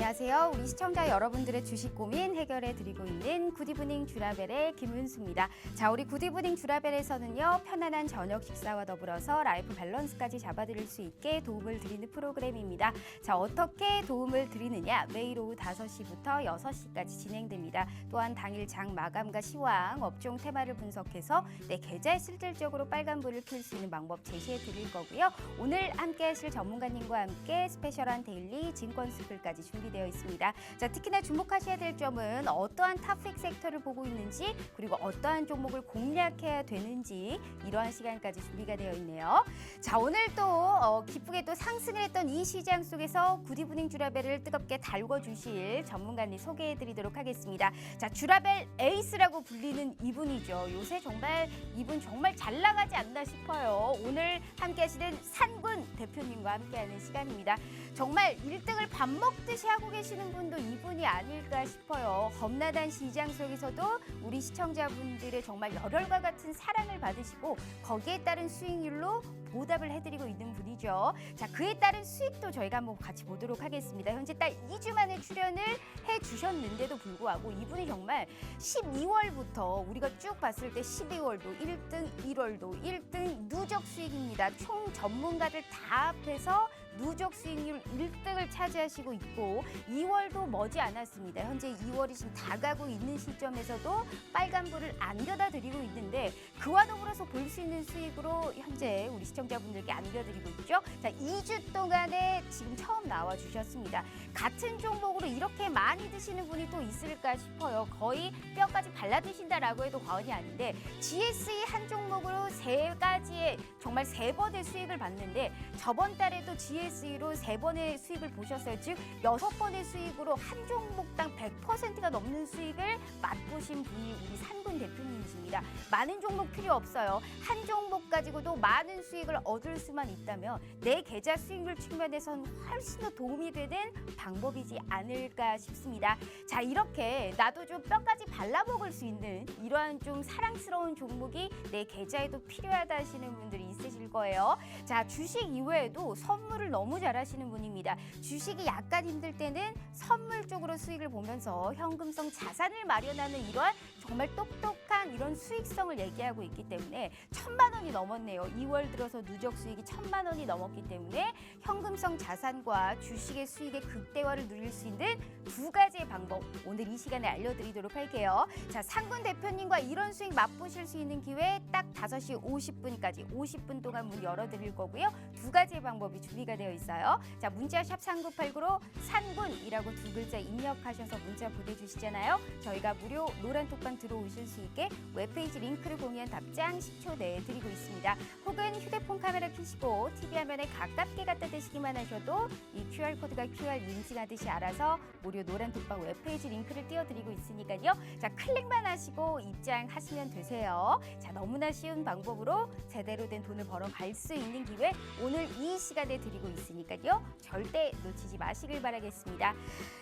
안녕하세요. 우리 시청자 여러분들의 주식 고민 해결해 드리고 있는 굿이브닝 주라벨의 김은수입니다. 자, 우리 굿이브닝 주라벨에서는요, 편안한 저녁 식사와 더불어서 라이프 밸런스까지 잡아드릴 수 있게 도움을 드리는 프로그램입니다. 자, 어떻게 도움을 드리느냐? 매일 오후 5시부터 6시까지 진행됩니다. 또한 당일 장 마감과 시황, 업종 테마를 분석해서 내 계좌에 실질적으로 빨간불을 켤 수 있는 방법 제시해 드릴 거고요. 오늘 함께 하실 전문가님과 함께 스페셜한 데일리 증권 스쿨까지 준비되어 있습니다. 자, 특히나 주목하셔야 될 점은 어떠한 탑픽 섹터를 보고 있는지, 그리고 어떠한 종목을 공략해야 되는지, 이러한 시간까지 준비가 되어 있네요. 자, 오늘 또 기쁘게 또 상승을 했던 이 시장 속에서 굿이브닝 주라벨을 뜨겁게 달궈주실 전문가님 소개해 드리도록 하겠습니다. 자, 주라벨 에이스라고 불리는 이분이죠. 요새 정말 이분 정말 잘 나가지 않나 싶어요. 오늘 함께 하시는 산군 대표님과 함께하는 시간입니다. 정말 1등을 밥 먹듯이 하고 계시는 분도 이분이 아닐까 싶어요. 험난한 시장 속에서도 우리 시청자분들의 정말 열혈과 같은 사랑을 받으시고 거기에 따른 수익률로 보답을 해드리고 있는 분이죠. 자, 그에 따른 수익도 저희가 한번 같이 보도록 하겠습니다. 현재 딱 2주 만에 출연을 해주셨는데도 불구하고 이분이 정말 12월부터 우리가 쭉 봤을 때 12월도 1등, 1월도 1등 누적 수익입니다. 총 전문가들 다 합해서 누적 수익률 1등을 차지하시고 있고 2월도 머지 않았습니다. 현재 2월이 지금 다가고 있는 시점에서도 빨간불을 안겨다 드리고 있는데 그와 더불어서 볼 수 있는 수익으로 현재 우리 시청자분들께 안겨드리고 있죠. 자, 2주 동안에 지금 처음 나와 주셨습니다. 같은 종목으로 이렇게 많이 드시는 분이 또 있을까 싶어요. 거의 뼈까지 발라 드신다라고 해도 과언이 아닌데 GSE 한 종목으로 3가지의 정말 3번의 수익을 봤는데 저번 달에도 GSE로 3번의 수익을 보셨어요. 즉 6번의 수익으로 한 종목당 100%가 넘는 수익을 맛보신 분이 우리 산군 대표님이십니다. 많은 종목 필요 없어요. 한 종목 가지고도 많은 수익을 얻을 수만 있다면 내 계좌 수익률 측면에선 훨씬 더 도움이 되는 방법이지 않을까 싶습니다. 자, 이렇게 나도 좀 뼈까지 발라먹을 수 있는 이러한 좀 사랑스러운 종목이 내 계좌에도 필요하다 하시는 분들이 있으실 거예요. 자, 주식 이외에도 선물을 너무 잘하시는 분입니다. 주식이 약간 힘들 때는 선물 쪽으로 수익을 보면서 현금성 자산을 마련하는 이러한 정말 똑똑한 이런 수익성을 얘기하고 있기 때문에 1,000만 원이 넘었네요. 2월 들어서 누적 수익이 1,000만 원이 넘었기 때문에 현금성 자산과 주식의 수익의 극대화를 누릴 수 있는 2가지의 방법 오늘 이 시간에 알려드리도록 할게요. 자, 상군 대표님과 이런 수익 맛보실 수 있는 기회 딱 5시 50분까지 50분 동안 문 열어드릴 거고요. 2가지의 방법이 준비가 되어 있어요. 자, 문자 샵 3989로 산군이라고 2글자 입력하셔서 문자 보내주시잖아요. 저희가 무료 노란 톡방 들어오실 수 있게 웹페이지 링크를 공유한 답장 10초 내에 드리고 있습니다. 혹은 휴대폰 카메라 켜시고 TV 화면에 가깝게 갖다 대시기만 하셔도 이 QR코드가 QR 인증하듯이 알아서 무료 노란 톡방 웹페이지 링크를 띄워드리고 있으니까요. 자, 클릭만 하시고 입장하시면 되세요. 자, 너무나 쉬운 방법으로 제대로 된 돈을 벌어갈 수 있는 기회 오늘 이 시간에 드리고 있으니까요. 절대 놓치지 마시길 바라겠습니다.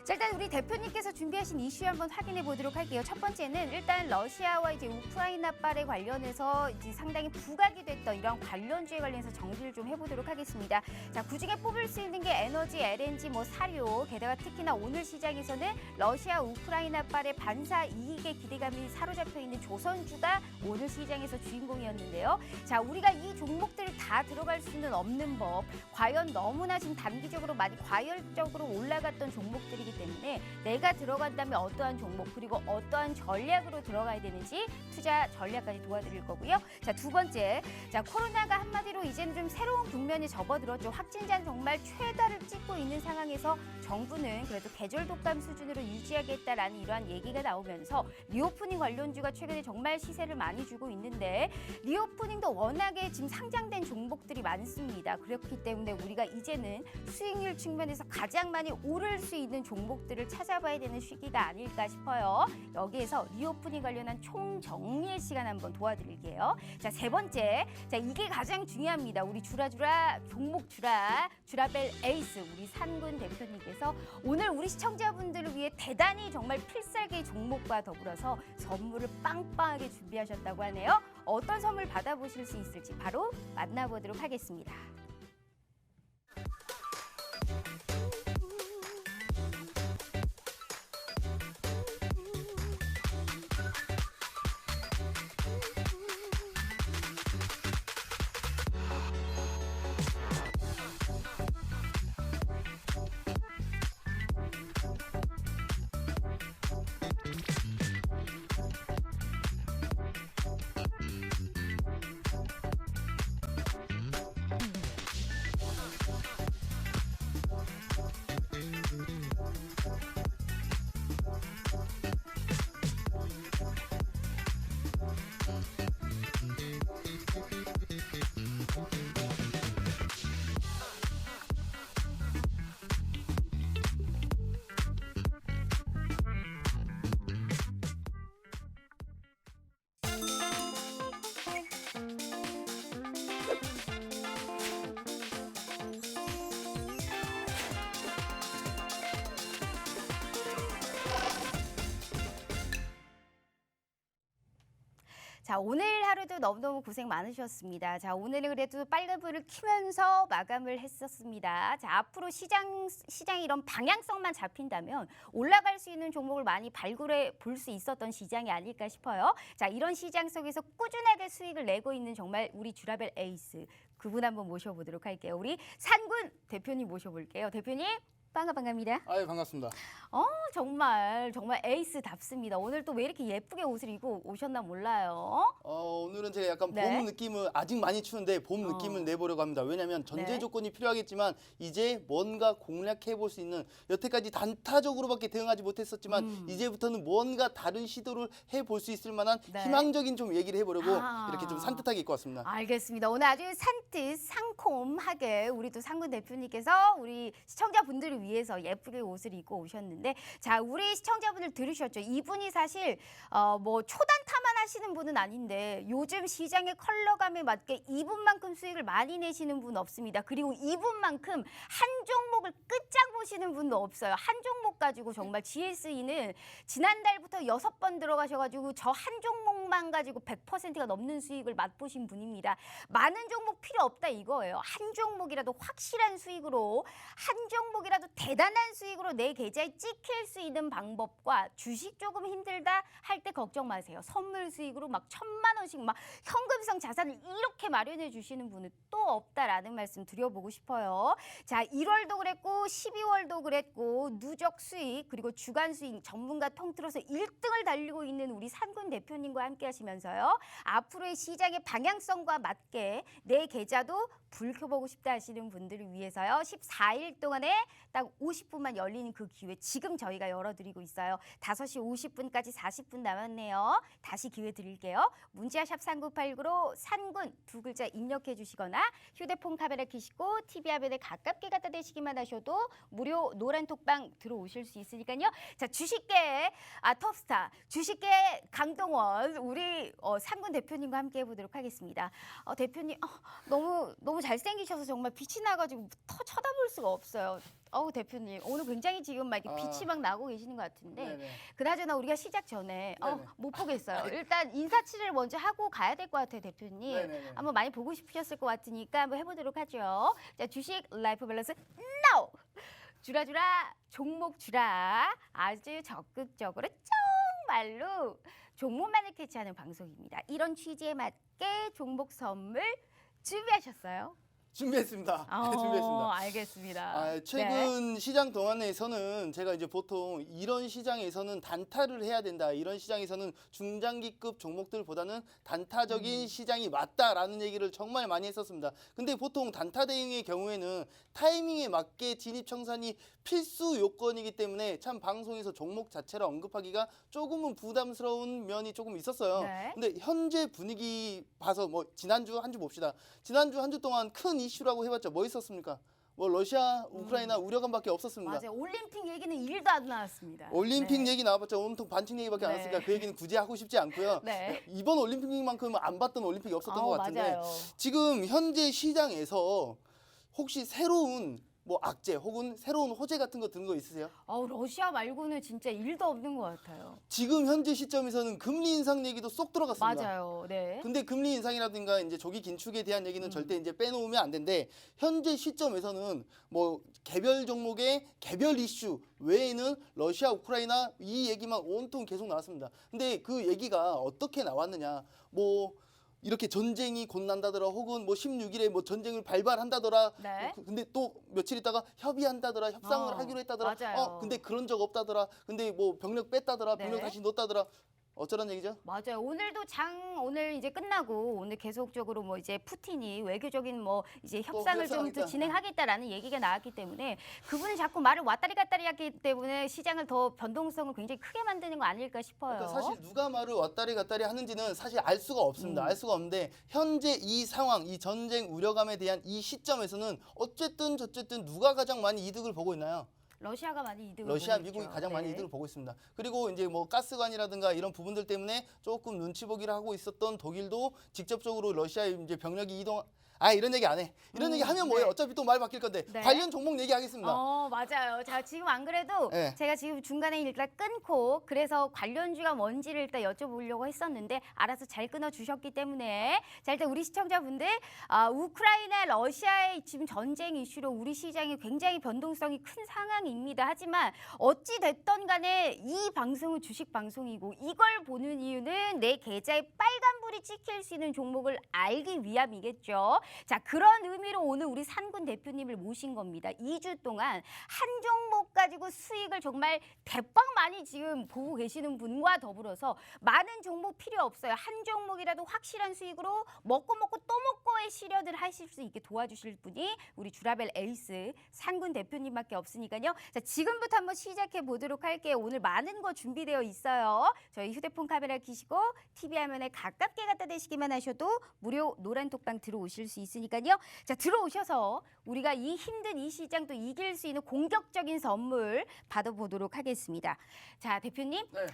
자, 일단 우리 대표님께서 준비하신 이슈 한번 확인해 보도록 할게요. 첫 번째는 일단 러시아와 이제 우크라이나발에 관련해서 이제 상당히 부각이 됐던 이런 관련주에 관련해서 정리를 좀 해보도록 하겠습니다. 자, 그중에 뽑을 수 있는 게 에너지, LNG, 사료, 게다가 특히나 오늘 시장에서는 러시아 우크라이나발의 반사 이익의 기대감이 사로잡혀 있는 조선주가 오늘 시장에서 주인공이었는데요. 자, 우리가 이 종목들을 다 들어갈 수는 없는 법, 과연 너무나 지금 단기적으로 많이 과열적으로 올라갔던 종목들이기 때문에 내가 들어간다면 어떠한 종목 그리고 어떠한 전략으로 들어가야 되는지 투자 전략까지 도와드릴 거고요. 자, 2번째, 자, 코로나가 한마디로 이제는 좀 새로운 국면에 접어들었죠. 확진자는 정말 최다를 찍고 있는 상황에서 정부는 그래도 계절 독감 수준으로 유지하겠다라는 이러한 얘기가 나오면서 리오프닝 관련주가 최근에 정말 시세를 많이 주고 있는데 리오프닝도 워낙에 지금 상장된 종목들이 많습니다. 그렇기 때문에 우리가 이제는 수익률 측면에서 가장 많이 오를 수 있는 종목들을 찾아봐야 되는 시기가 아닐까 싶어요. 여기에서 리오프닝 관련한 총정리의 시간 한번 도와드릴게요. 자, 3번째, 자, 이게 가장 중요합니다. 우리 주라주라 종목 주라벨 에이스 우리 산군 대표님께서 오늘 우리 시청자분들을 위해 대단히 정말 필살기 종목과 더불어서 선물을 빵빵하게 준비하셨다고 하네요. 어떤 선물 받아보실 수 있을지 바로 만나보도록 하겠습니다. 자, 오늘 하루도 너무너무 고생 많으셨습니다. 자, 오늘은 그래도 빨간불을 켜면서 마감을 했었습니다. 자, 앞으로 시장이 이런 방향성만 잡힌다면 올라갈 수 있는 종목을 많이 발굴해 볼 수 있었던 시장이 아닐까 싶어요. 자, 이런 시장 속에서 꾸준하게 수익을 내고 있는 정말 우리 듀라벨 에이스 그분 한번 모셔보도록 할게요. 우리 산군 대표님 모셔볼게요. 대표님. 반갑습니다. 아유, 반갑습니다. 정말 에이스답습니다. 오늘 또 왜 이렇게 예쁘게 옷을 입고 오셨나 몰라요. 오늘은 제가 약간 네. 봄 느낌을 아직 많이 추운데 봄 느낌을 내보려고 합니다. 왜냐하면 전제 네. 조건이 필요하겠지만 이제 뭔가 공략해 볼 수 있는 여태까지 단타적으로밖에 대응하지 못했었지만 이제부터는 뭔가 다른 시도를 해볼 수 있을 만한 네. 희망적인 좀 얘기를 해보려고 이렇게 좀 산뜻하게 입고 왔습니다. 알겠습니다. 오늘 아주 산뜻 상콤하게 우리 또 상군 대표님께서 우리 시청자분들을 위해서 예쁘게 옷을 입고 오셨는데, 자, 우리 시청자분들 들으셨죠? 이분이 사실 뭐 초단타만 하시는 분은 아닌데 요즘 시장의 컬러감에 맞게 이분만큼 수익을 많이 내시는 분 없습니다. 그리고 이분만큼 한 종목을 끝장 보시는 분도 없어요. 한 종목 가지고 정말 GSE는 지난달부터 6번 들어가셔가지고 저 한 종목만 가지고 100%가 넘는 수익을 맛보신 분입니다. 많은 종목 필요 없다 이거예요. 한 종목이라도 확실한 수익으로, 한 종목이라도 대단한 수익으로 내 계좌에 찍힐 수 있는 방법과 주식 조금 힘들다 할 때 걱정 마세요. 선물 수익으로 막 1,000만 원씩 막 현금성 자산을 이렇게 마련해 주시는 분은 또 없다라는 말씀 드려보고 싶어요. 자, 1월도 그랬고 12월도 그랬고 누적 수익 그리고 주간 수익 전문가 통틀어서 1등을 달리고 있는 우리 산군 대표님과 함께 하시면서요. 앞으로의 시장의 방향성과 맞게 내 계좌도 불 켜보고 싶다 하시는 분들을 위해서요. 14일 동안에 딱 50분만 열리는 그 기회 지금 저희가 열어드리고 있어요. 5시 50분까지 40분 남았네요. 다시 기회 드릴게요. 문자 샵 3989로 산군 두 글자 입력해 주시거나 휴대폰 카메라 켜시고 TV 화면에 가깝게 갖다 대시기만 하셔도 무료 노란 톡방 들어오실 수 있으니까요. 자, 주식계 톱스타 주식계 강동원 우리 산군 대표님과 함께 해보도록 하겠습니다. 대표님 너무 잘생기셔서 정말 빛이 나가지고 더 쳐다볼 수가 없어요. 대표님 오늘 굉장히 지금 막 이렇게 빛이 막 나고 계시는 것 같은데 네네. 그나저나 우리가 시작 전에 네네. 못 보겠어요. 일단 인사치레를 먼저 하고 가야 될 것 같아요, 대표님. 네네네. 한번 많이 보고 싶으셨을 것 같으니까 한번 해보도록 하죠. 자, 주식 라이프 밸런스 NOW! 주라주라 종목 주라 아주 적극적으로 정말로 종목만을 캐치하는 방송입니다. 이런 취지에 맞게 종목 선물 준비하셨어요? 준비했습니다. 준비했습니다. 알겠습니다. 최근 시장 동안에서는 제가 이제 보통 이런 시장에서는 단타를 해야 된다. 이런 시장에서는 중장기급 종목들보다는 단타적인 시장이 맞다라는 얘기를 정말 많이 했었습니다. 근데 보통 단타 대응의 경우에는 타이밍에 맞게 진입 청산이 필수 요건이기 때문에 참 방송에서 종목 자체를 언급하기가 조금은 부담스러운 면이 조금 있었어요. 네. 근데 현재 분위기 봐서 뭐 지난주 한 주 봅시다. 지난주 한 주 동안 큰 이슈라고 해봤자 뭐 있었습니까? 뭐 러시아, 우크라이나 우려감밖에 없었습니다. 맞아요. 올림픽 얘기는 1도 안 나왔습니다. 올림픽 네. 얘기 나와봤자 온통 반칙 얘기밖에 안 네. 했으니까 그 얘기는 굳이 하고 싶지 않고요. 네. 이번 올림픽만큼은 안 봤던 올림픽이 없었던 것 같은데 맞아요. 지금 현재 시장에서 혹시 새로운 뭐 악재 혹은 새로운 호재 같은 거 드는 거 있으세요? 러시아 말고는 진짜 1도 없는 것 같아요. 지금 현재 시점에서는 금리 인상 얘기도 쏙 들어갔습니다. 맞아요. 네. 근데 금리 인상이라든가 이제 조기 긴축에 대한 얘기는 절대 이제 빼놓으면 안 되는데 현재 시점에서는 뭐 개별 종목의 개별 이슈 외에는 러시아, 우크라이나 이 얘기만 온통 계속 나왔습니다. 근데 그 얘기가 어떻게 나왔느냐? 뭐 이렇게 전쟁이 곧 난다더라 혹은 뭐 16일에 뭐 전쟁을 발발한다더라. 네. 근데 또 며칠 있다가 협의한다더라 협상을 하기로 했다더라. 맞아요. 근데 그런 적 없다더라. 근데 뭐 병력 뺐다더라. 병력 네. 다시 넣었다더라. 어쩌란 얘기죠? 맞아요. 오늘도 오늘 이제 끝나고 오늘 계속적으로 뭐 이제 푸틴이 외교적인 뭐 이제 협상을 좀 협상하겠다. 더 진행하겠다라는 얘기가 나왔기 때문에 그분이 자꾸 말을 왔다리 갔다리 하기 때문에 시장을 더 변동성을 굉장히 크게 만드는 거 아닐까 싶어요. 그러니까 사실 누가 말을 왔다리 갔다리 하는지는 사실 알 수가 없습니다. 알 수가 없는데 현재 이 상황, 이 전쟁 우려감에 대한 이 시점에서는 어쨌든 누가 가장 많이 이득을 보고 있나요? 러시아가 많이 이득을 러시아, 보고 미국이 있죠. 가장 많이 네. 이득을 보고 있습니다. 그리고 이제 뭐 가스관이라든가 이런 부분들 때문에 조금 눈치 보기를 하고 있었던 독일도 직접적으로 러시아에 이제 병력이 아 이런 얘기 안 해. 이런 얘기 하면 뭐예요? 네. 어차피 또 말 바뀔 건데 네. 관련 종목 얘기하겠습니다. 맞아요. 자, 지금 안 그래도 네. 제가 지금 중간에 일단 끊고 그래서 관련주가 뭔지를 일단 여쭤보려고 했었는데 알아서 잘 끊어주셨기 때문에 자, 일단 우리 시청자분들 우크라이나 러시아의 지금 전쟁 이슈로 우리 시장이 굉장히 변동성이 큰 상황입니다. 하지만 어찌 됐던 간에 이 방송은 주식 방송이고 이걸 보는 이유는 내 계좌에 빨간불이 찍힐 수 있는 종목을 알기 위함이겠죠. 자, 그런 의미로 오늘 우리 산군 대표님을 모신 겁니다. 2주 동안 한 종목 가지고 수익을 정말 대빵 많이 지금 보고 계시는 분과 더불어서 많은 종목 필요 없어요. 한 종목이라도 확실한 수익으로 먹고 또 먹고의 실현을 하실 수 있게 도와주실 분이 우리 주라벨 에이스 산군 대표님밖에 없으니까요. 자, 지금부터 한번 시작해 보도록 할게요. 오늘 많은 거 준비되어 있어요. 저희 휴대폰 카메라 켜시고 TV 화면에 가깝게 갖다 대시기만 하셔도 무료 노란 톡방 들어오실 수 있으니까요. 자, 들어오셔서 우리가 이 힘든 이 시장도 이길 수 있는 공격적인 선물 받아보도록 하겠습니다. 자, 대표님. 네.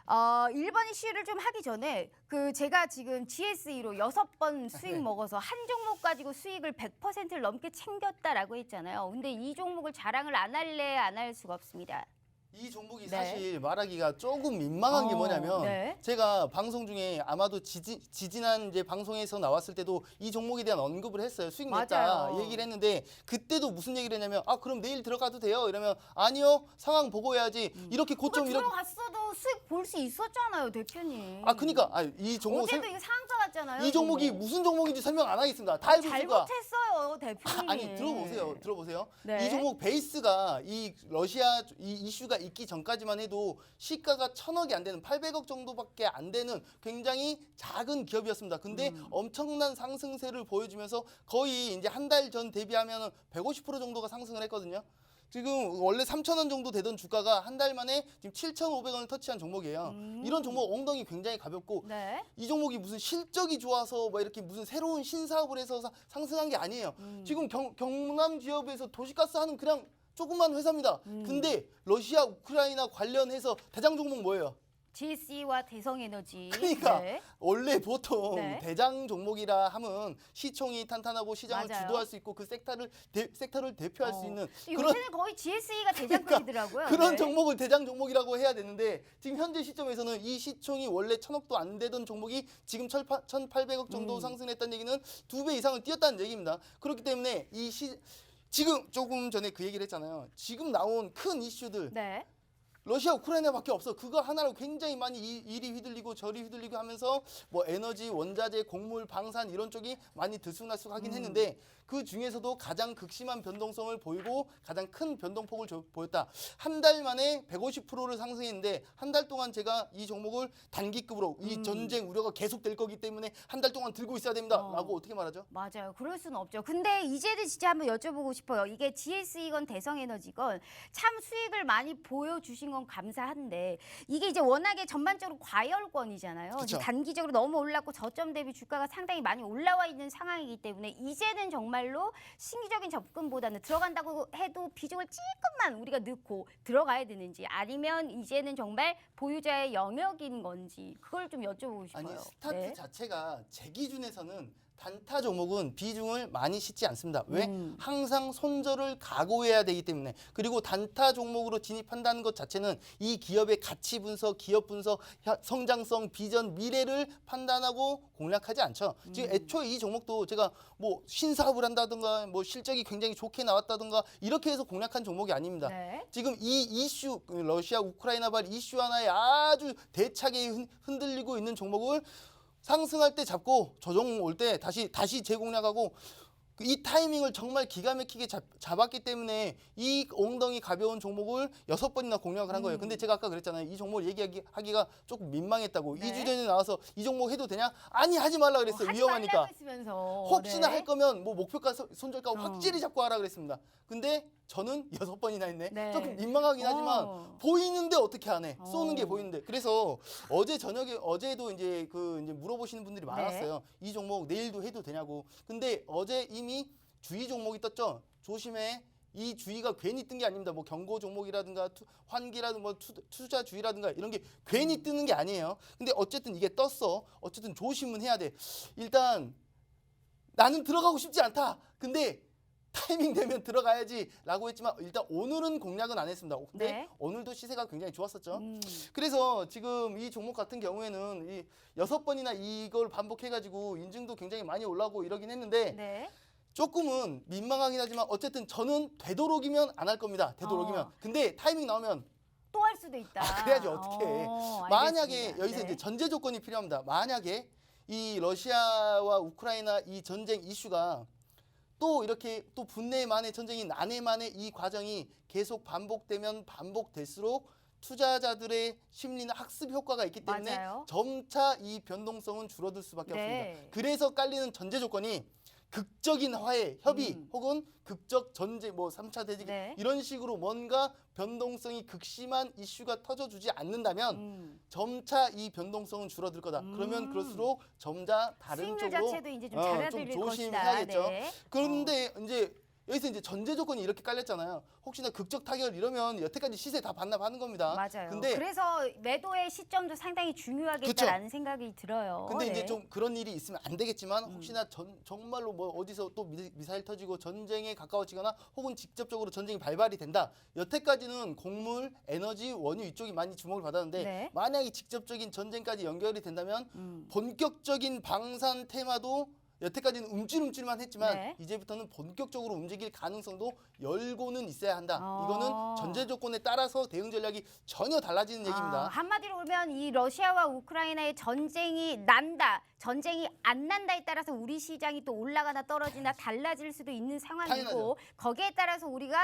1번 이슈를 좀 하기 전에 제가 지금 GSE로 6번 수익 네. 먹어서 한 종목 가지고 수익을 100%를 넘게 챙겼다라고 했잖아요. 근데 이 종목을 자랑을 안 할래 안 할 수가 없습니다. 이 종목이 네. 사실 말하기가 조금 민망한 게 뭐냐면 네. 제가 방송 중에 아마도 지지난 이제 방송에서 나왔을 때도 이 종목에 대한 언급을 했어요. 수익 냈다 맞아요. 얘기를 했는데 그때도 무슨 얘기를 했냐면 그럼 내일 들어가도 돼요? 이러면 아니요 상황 보고 해야지 이렇게 고점 이렇게 들어갔어도 수익 볼 수 있었잖아요, 대표님. 그러니까 이 종목 어제도 이거 상한가 왔잖아요. 이 종목이 무슨 종목인지 설명 안 하겠습니다. 다 알고 있을 거야. 잘못했어요, 대표님. 아니 들어보세요. 네. 이 종목 베이스가 이 러시아 이 이슈가 있기 전까지만 해도 시가가 1,000억이 안 되는 800억 정도밖에 안 되는 굉장히 작은 기업이었습니다. 근데 엄청난 상승세를 보여주면서 거의 이제 한 달 전 대비하면 150% 정도가 상승을 했거든요. 지금 원래 3,000원 정도 되던 주가가 한 달 만에 지금 7,500원을 터치한 종목이에요. 이런 종목 엉덩이 굉장히 가볍고 네. 이 종목이 무슨 실적이 좋아서 뭐 이렇게 무슨 새로운 신사업을 해서 상승한 게 아니에요. 지금 경남 지역에서 도시가스 하는 그냥 조그만 회사입니다. 근데 러시아 우크라이나 관련해서 대장 종목 뭐예요? GSE와 대성에너지. 그러니까 네. 원래 보통 네. 대장 종목이라 하면 시총이 탄탄하고 시장을 맞아요. 주도할 수 있고 그 섹터를 대표할 수 있는 요새는 거의 GSE가 대장급이더라고요. 그런 네. 종목을 대장 종목이라고 해야 되는데 지금 현재 시점에서는 이 시총이 원래 1,000억도 안 되던 종목이 지금 1,800억 정도 상승했다는 얘기는 2배 이상을 뛰었다는 얘기입니다. 그렇기 때문에 지금 조금 전에 그 얘기를 했잖아요. 지금 나온 큰 이슈들 네. 러시아 우크라이나밖에 없어. 그거 하나로 굉장히 많이 이리 휘둘리고 저리 휘둘리고 하면서 뭐 에너지, 원자재, 곡물, 방산 이런 쪽이 많이 들쑥날쑥하긴 했는데 그 중에서도 가장 극심한 변동성을 보이고 가장 큰 변동폭을 보였다. 한 달 만에 150%를 상승했는데 한 달 동안 제가 이 종목을 단기급으로 이 전쟁 우려가 계속될 거기 때문에 한 달 동안 들고 있어야 됩니다라고 어떻게 말하죠? 맞아요. 그럴 수는 없죠. 근데 이제는 진짜 한번 여쭤보고 싶어요. 이게 GSE건 대성에너지건 참 수익을 많이 보여주신 건 감사한데 이게 이제 워낙에 전반적으로 과열권이잖아요. 그쵸. 이제 단기적으로 너무 올랐고 저점 대비 주가가 상당히 많이 올라와 있는 상황이기 때문에 이제는 정말로 신기적인 접근보다는 들어간다고 해도 비중을 조금만 우리가 넣고 들어가야 되는지 아니면 이제는 정말 보유자의 영역인 건지 그걸 좀 여쭤보고 싶어요. 아니 스타트 네. 자체가 제 기준에서는 단타 종목은 비중을 많이 싣지 않습니다. 왜? 항상 손절을 각오해야 되기 때문에. 그리고 단타 종목으로 진입한다는 것 자체는 이 기업의 가치 분석, 기업 분석, 성장성, 비전, 미래를 판단하고 공략하지 않죠. 지금 애초에 이 종목도 제가 뭐 신사업을 한다든가 뭐 실적이 굉장히 좋게 나왔다든가 이렇게 해서 공략한 종목이 아닙니다. 네. 지금 이 이슈, 러시아 우크라이나발 이슈 하나에 아주 대차게 흔들리고 있는 종목을 상승할 때 잡고 조정 올 때 다시 재공략하고 이 타이밍을 정말 기가 막히게 잡았기 때문에 이 엉덩이 가벼운 종목을 6번이나 공략을 한 거예요. 근데 제가 아까 그랬잖아요. 이 종목을 얘기하기가 조금 민망했다고. 네. 2주 전에 나와서 이 종목 해도 되냐? 아니 하지 말라 그랬어요. 하지 위험하니까. 말라고 했으면서. 혹시나 네. 할 거면 뭐 목표가 손절가 확실히 잡고 하라 그랬습니다. 근데 저는 6번이나 했네. 네. 조금 민망하긴 하지만 보이는데 어떻게 안 해? 쏘는 게 보이는데. 그래서 어제도 이제 이제 물어보시는 분들이 많았어요. 이 종목 내일도 해도 되냐고. 근데 어제 이미 주의 종목이 떴죠. 조심해. 이 주의가 괜히 뜬 게 아닙니다. 뭐 경고 종목이라든가 환기라든가 뭐 투자 주의라든가 이런 게 괜히 뜨는 게 아니에요. 근데 어쨌든 이게 떴어. 어쨌든 조심은 해야 돼. 일단 나는 들어가고 싶지 않다. 근데 타이밍 되면 들어가야지라고 했지만 일단 오늘은 공략은 안 했습니다. 근데 네. 오늘도 시세가 굉장히 좋았었죠. 그래서 지금 이 종목 같은 경우에는 이 6번이나 이걸 반복해가지고 인증도 굉장히 많이 올라오고 이러긴 했는데 네. 조금은 민망하긴 하지만 어쨌든 저는 되도록이면 안 할 겁니다. 되도록이면. 근데 타이밍 나오면 또 할 수도 있다. 그래야지 어떻게 해. 만약에 알겠습니다. 여기서 네. 이제 전제 조건이 필요합니다. 만약에 이 러시아와 우크라이나 이 전쟁 이슈가 또 이렇게 또 분내만의 전쟁이 난해만의 이 과정이 계속 반복되면 반복될수록 투자자들의 심리는 학습 효과가 있기 때문에 맞아요. 점차 이 변동성은 줄어들 수밖에 네. 없습니다. 그래서 깔리는 전제 조건이 극적인 화해, 협의 혹은 극적 전제 뭐 3차 대직 네. 이런 식으로 뭔가 변동성이 극심한 이슈가 터져주지 않는다면 점차 이 변동성은 줄어들 거다. 그러면 그럴수록 점차 다른 수익률 쪽으로 자체도 이제 좀 잘라들릴 좀 것이다. 조심해야겠죠. 네. 그런데 이제 여기서 이제 전제 조건이 이렇게 깔렸잖아요. 혹시나 극적 타결 이러면 여태까지 시세 다 반납하는 겁니다. 맞아요. 근데 그래서 매도의 시점도 상당히 중요하겠다라는 생각이 들어요. 근데 네. 이제 좀 그런 일이 있으면 안 되겠지만 혹시나 정말로 뭐 어디서 또 미사일 터지고 전쟁에 가까워지거나 혹은 직접적으로 전쟁이 발발이 된다. 여태까지는 곡물, 에너지, 원유 이쪽이 많이 주목을 받았는데 네. 만약에 직접적인 전쟁까지 연결이 된다면 본격적인 방산 테마도 여태까지는 움찔움찔만 했지만 네. 이제부터는 본격적으로 움직일 가능성도 열고는 있어야 한다. 어. 이거는 전제 조건에 따라서 대응 전략이 전혀 달라지는 얘기입니다. 한마디로 보면 이 러시아와 우크라이나의 전쟁이 난다, 전쟁이 안 난다에 따라서 우리 시장이 또 올라가나 떨어지나 달라질 수도 있는 상황이고 당연하죠. 거기에 따라서 우리가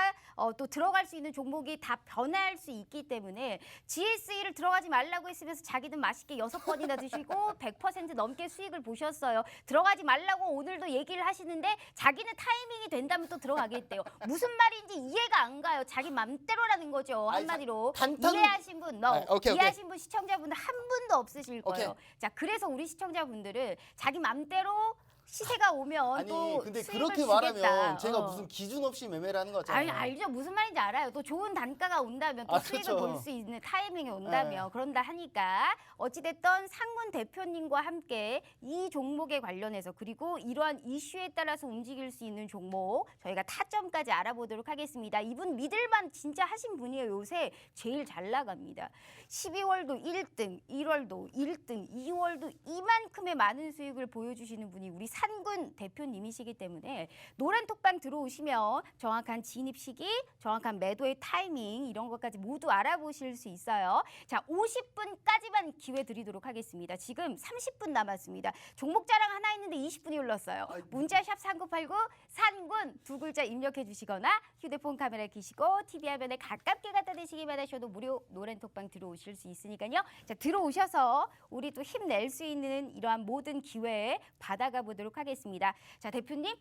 또 들어갈 수 있는 종목이 다 변할 수 있기 때문에 GSE를 들어가지 말라고 했으면서 자기는 맛있게 6번이나 드시고 100% 넘게 수익을 보셨어요. 들어가지 말라고 오늘도 얘기를 하시는데 자기는 타이밍이 된다면 또 들어가겠대요. 무슨 말인지 이해가 안 가요. 자기 맘대로라는 거죠. 아니, 한마디로. 단타는- 이해하신 분, 오케이. 이해하신 분 시청자분들 한 분도 없으실 거예요. 오케이. 자, 그래서 우리 시청자분들은 자기 맘대로 시세가 오면 아니 또 근데 수익을 그렇게 주겠다. 말하면 제가 무슨 기준 없이 매매를 하는 거잖아요. 알죠. 무슨 말인지 알아요. 또 좋은 단가가 온다면 또 수익을 그렇죠. 볼 수 있는 타이밍이 온다면 그런다 하니까 어찌됐든 상문 대표님과 함께 이 종목에 관련해서 그리고 이러한 이슈에 따라서 움직일 수 있는 종목 저희가 타점까지 알아보도록 하겠습니다. 이분 믿을만 진짜 하신 분이에요. 요새 제일 잘 나갑니다. 12월도 1등, 1월도 1등, 2월도 이만큼의 많은 수익을 보여주시는 분이 우리 산군 대표님이시기 때문에 노란 톡방 들어오시면 정확한 진입 시기, 정확한 매도의 타이밍 이런 것까지 모두 알아보실 수 있어요. 자, 50분까지만 기회 드리도록 하겠습니다. 지금 30분 남았습니다. 종목 자랑 하나 있는데 20분이 흘렀어요. 문자샵 3989 산군 두 글자 입력해 주시거나 휴대폰 카메라 켜시고 TV 화면에 가깝게 갖다 대시기만 하셔도 무료 노란 톡방 들어오실 수 있으니까요. 자, 들어오셔서 우리 또 힘낼 수 있는 이러한 모든 기회 받아가 보도록 하겠습니다. 자, 대표님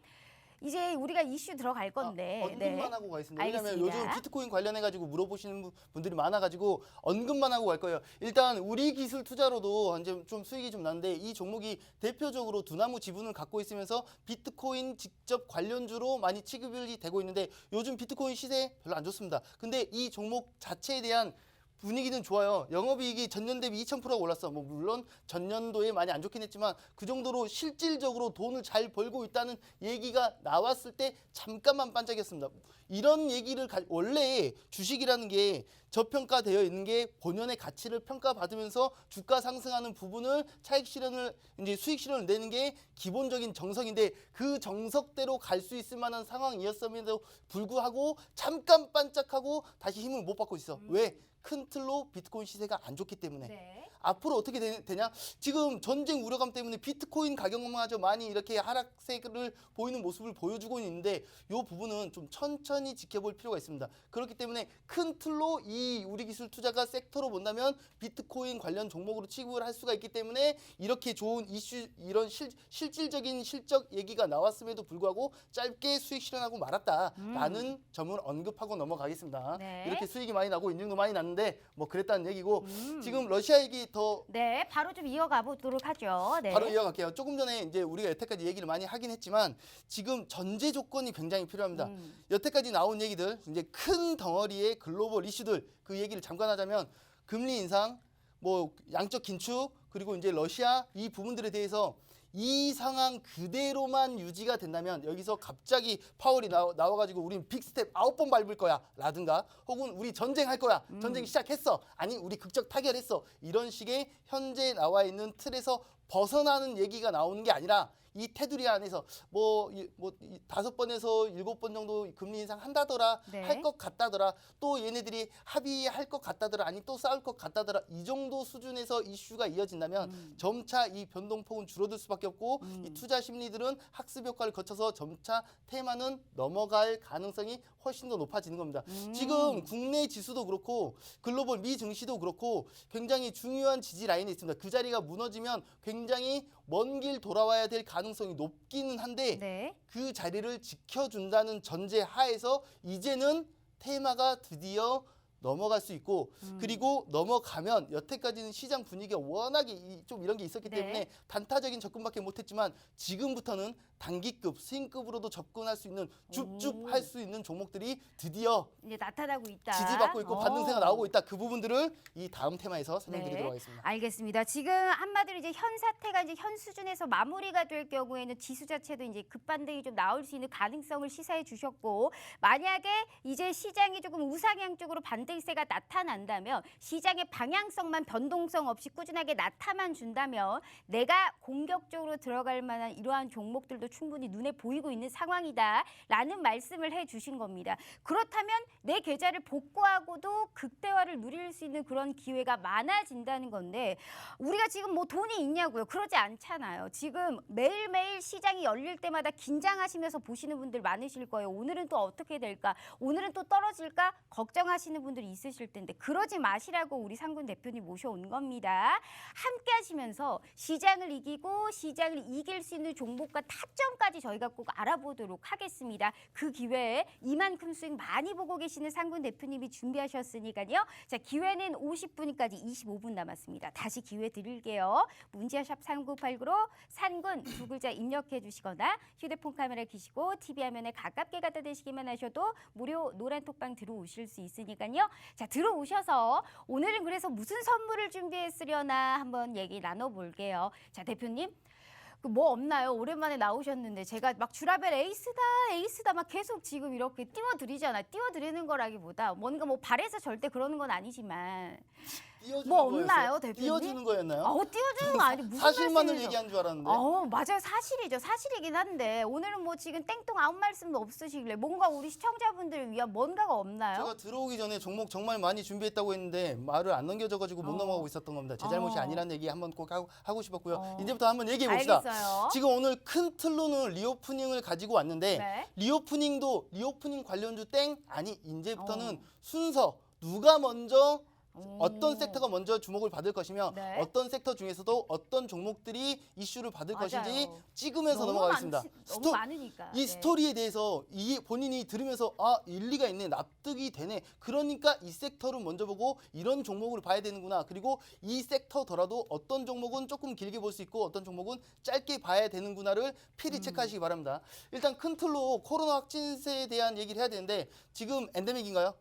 이제 우리가 이슈 들어갈 건데 언급만 하고 가겠습니다. 왜냐하면 알겠습니다. 요즘 비트코인 관련해가지고 물어보시는 분들이 많아가지고 언급만 하고 갈 거예요. 일단 우리 기술 투자로도 이제 좀 수익이 좀 나는데 이 종목이 대표적으로 두나무 지분을 갖고 있으면서 비트코인 직접 관련주로 많이 취급이 되고 있는데 요즘 비트코인 시세 별로 안 좋습니다. 근데 이 종목 자체에 대한 분위기는 좋아요. 영업이익이 전년 대비 2000%가 올랐어. 뭐 물론 전년도에 많이 안 좋긴 했지만 그 정도로 실질적으로 돈을 잘 벌고 있다는 얘기가 나왔을 때 잠깐만 반짝였습니다. 이런 얘기를 원래 주식이라는 게 저평가되어 있는 게 본연의 가치를 평가받으면서 주가 상승하는 부분을 차익 실현을 이제 수익 실현을 내는 게 기본적인 정석인데 그 정석대로 갈 수 있을 만한 상황이었음에도 불구하고 잠깐 반짝하고 다시 힘을 못 받고 있어. 왜? 큰 틀로 비트코인 시세가 안 좋기 때문에. 네. 앞으로 어떻게 되냐? 지금 전쟁 우려감 때문에 비트코인 가격마저 많이 이렇게 하락세를 보이는 모습을 보여주고 있는데 이 부분은 좀 천천히 지켜볼 필요가 있습니다. 그렇기 때문에 큰 틀로 이 우리 기술 투자가 섹터로 본다면 비트코인 관련 종목으로 취급을 할 수가 있기 때문에 이렇게 좋은 이슈 이런 실질적인 실적 얘기가 나왔음에도 불구하고 짧게 수익 실현하고 말았다라는 점을 언급하고 넘어가겠습니다. 네. 이렇게 수익이 많이 나고 인증도 많이 났는데 뭐 그랬다는 얘기고 지금 러시아 얘기 더 네, 바로 좀 이어가 보도록 하죠. 네. 바로 이어갈게요. 조금 전에 이제 우리가 여태까지 얘기를 많이 하긴 했지만 지금 전제 조건이 굉장히 필요합니다. 여태까지 나온 얘기들 이제 큰 덩어리의 글로벌 이슈들 그 얘기를 잠깐 하자면 금리 인상, 뭐 양적 긴축 그리고 이제 러시아 이 부분들에 대해서 이 상황 그대로만 유지가 된다면 여기서 갑자기 파월이 나와가지고 우린 빅스텝 9번 밟을 거야 라든가 혹은 우리 전쟁할 거야 전쟁 시작했어 아니 우리 극적 타결했어 이런 식의 현재 나와 있는 틀에서 벗어나는 얘기가 나오는 게 아니라 이 테두리 안에서 뭐 5번에서 7번 정도 금리 인상 한다더라 네. 할 것 같다더라 또 얘네들이 합의할 것 같다더라 아니 또 싸울 것 같다더라 이 정도 수준에서 이슈가 이어진다면 점차 이 변동폭은 줄어들 수밖에 없고 이 투자 심리들은 학습 효과를 거쳐서 점차 테마는 넘어갈 가능성이 훨씬 더 높아지는 겁니다. 지금 국내 지수도 그렇고 글로벌 미 증시도 그렇고 굉장히 중요한 지지 라인에 있습니다. 그 자리가 무너지면 굉장히 먼 길 돌아와야 될 가능성이 높기는 한데 네. 그 자리를 지켜준다는 전제 하에서 이제는 테마가 드디어 넘어갈 수 있고 그리고 넘어가면 여태까지는 시장 분위기가 워낙에 좀 이런 게 있었기 네. 때문에 단타적인 접근밖에 못했지만 지금부터는 단기급, 스윙급으로도 접근할 수 있는 줍줍 할 수 있는 종목들이 드디어 이제 나타나고 있다. 지지받고 있고 반등세가 나오고 있다. 그 부분들을 이 다음 테마에서 설명드리도록 네. 하겠습니다. 알겠습니다. 지금 한마디로 이제 현 사태가 이제 현 수준에서 마무리가 될 경우에는 지수 자체도 이제 급반등이 좀 나올 수 있는 가능성을 시사해 주셨고 만약에 이제 시장이 조금 우상향 쪽으로 반등세가 나타난다면 시장의 방향성만 변동성 없이 꾸준하게 나타만 준다면 내가 공격적으로 들어갈 만한 이러한 종목들도 충분히 눈에 보이고 있는 상황이다라는 말씀을 해주신 겁니다. 그렇다면 내 계좌를 복구하고도 극대화를 누릴 수 있는 그런 기회가 많아진다는 건데 우리가 지금 뭐 돈이 있냐고요? 그러지 않잖아요. 지금 매일매일 시장이 열릴 때마다 긴장하시면서 보시는 분들 많으실 거예요. 오늘은 또 어떻게 될까? 오늘은 또 떨어질까? 걱정하시는 분들이 있으실 텐데 그러지 마시라고 우리 상군 대표님 모셔온 겁니다. 함께 하시면서 시장을 이기고 시장을 이길 수 있는 종목과 타점까지 저희가 꼭 알아보도록 하겠습니다. 그 기회에 이만큼 수익 많이 보고 계시는 상군 대표님이 준비하셨으니까요. 자, 기회는 50분까지 25분 남았습니다. 다시 기회 드릴게요. 문자샵 3989로 상군 두 글자 입력해 주시거나 휴대폰 카메라 켜시고 TV 화면에 가깝게 갖다 대시기만 하셔도 무료 노란 톡방 들어오실 수 있으니까요. 자, 들어오셔서 오늘은 그래서 무슨 선물을 준비했으려나 한번 얘기 나눠볼게요. 자, 대표님. 뭐 없나요? 오랜만에 나오셨는데 제가 막 주라벨 에이스다 막 계속 지금 이렇게 띄워드리잖아요. 띄워드리는 거라기보다 뭔가 뭐 발에서 절대 그러는 건 아니지만 띄워주는 뭐 거였어요? 없나요, 대표님? 띄워주는 거였나요? 띄워주는 거 아니고 무슨 사실만을 말씀이세요? 얘기한 줄 알았는데. 맞아요. 사실이죠. 사실이긴 한데 오늘은 뭐 지금 땡뚱 아무 말씀도 없으시길래 뭔가 우리 시청자분들을 위한 뭔가가 없나요? 제가 들어오기 전에 종목 정말 많이 준비했다고 했는데 말을 안 넘겨줘가지고 못 넘어가고 있었던 겁니다. 제 잘못이 아니라는 얘기 한번 꼭 하고 싶었고요. 이제부터 한번 얘기해 봅시다. 알겠어요. 지금 오늘 큰 틀로는 리오프닝을 가지고 왔는데 네. 리오프닝 관련주 땡? 아니 이제부터는 순서 누가 먼저 어떤 섹터가 먼저 주목을 받을 것이며 네. 어떤 섹터 중에서도 어떤 종목들이 이슈를 받을 맞아요. 것인지 찍으면서 너무 넘어가겠습니다. 너무 많으니까. 이 네. 스토리에 대해서 본인이 들으면서 일리가 있네, 납득이 되네. 그러니까 이 섹터를 먼저 보고 이런 종목을 봐야 되는구나. 그리고 이 섹터더라도 어떤 종목은 조금 길게 볼 수 있고 어떤 종목은 짧게 봐야 되는구나를 필히 체크하시기 바랍니다. 일단 큰 틀로 코로나 확진세에 대한 얘기를 해야 되는데 지금 엔데믹인가요?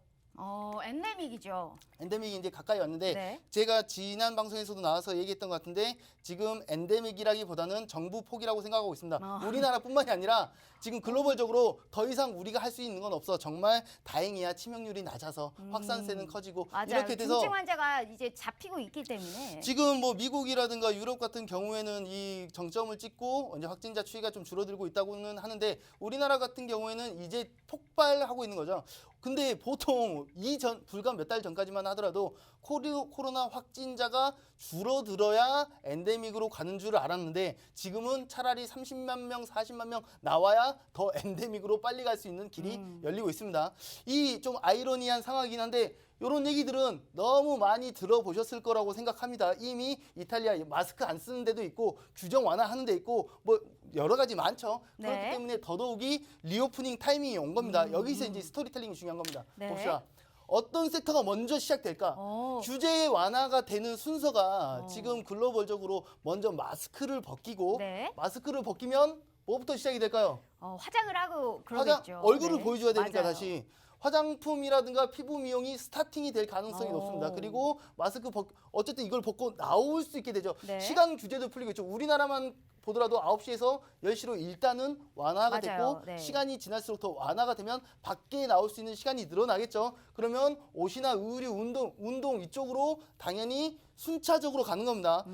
엔데믹이죠. 엔데믹이 이제 가까이 왔는데 네. 제가 지난 방송에서도 나와서 얘기했던 것 같은데 지금 엔데믹이라기보다는 정부 폭이라고 생각하고 있습니다. 우리나라뿐만이 아니라 지금 글로벌적으로 더 이상 우리가 할 수 있는 건 없어. 정말 다행이야. 치명률이 낮아서 확산세는 커지고 맞아요. 이렇게 돼서 중증 환자가 이제 잡히고 있기 때문에 지금 뭐 미국이라든가 유럽 같은 경우에는 이 정점을 찍고 이제 확진자 추이가 좀 줄어들고 있다고는 하는데 우리나라 같은 경우에는 이제 폭발하고 있는 거죠. 근데 보통 불과 몇 달 전까지만 하더라도 코로나 확진자가 줄어들어야 엔데믹으로 가는 줄 알았는데 지금은 차라리 30만 명, 40만 명 나와야 더 엔데믹으로 빨리 갈 수 있는 길이 열리고 있습니다. 이 좀 아이러니한 상황이긴 한데 이런 얘기들은 너무 많이 들어보셨을 거라고 생각합니다. 이미 이탈리아 마스크 안 쓰는 데도 있고 규정 완화하는 데 있고 뭐 여러 가지 많죠. 네. 그렇기 때문에 더더욱이 리오프닝 타이밍이 온 겁니다. 여기서 이제 스토리텔링이 중요한 겁니다. 네. 봅시다. 어떤 섹터가 먼저 시작될까? 규제 완화가 되는 순서가 지금 글로벌적으로 먼저 마스크를 벗기고 네. 마스크를 벗기면 뭐부터 시작이 될까요? 화장을 하고 그러겠죠. 얼굴을 네. 보여줘야 되니까 맞아요. 다시 화장품이라든가 피부 미용이 스타팅이 될 가능성이 오. 높습니다. 그리고 어쨌든 이걸 벗고 나올 수 있게 되죠. 네. 시간 규제도 풀리고 있죠. 우리나라만 보더라도 9시에서 10시로 일단은 완화가 맞아요. 됐고 네. 시간이 지날수록 더 완화가 되면 밖에 나올 수 있는 시간이 늘어나겠죠. 그러면 옷이나 의류, 운동 이쪽으로 당연히 순차적으로 가는 겁니다.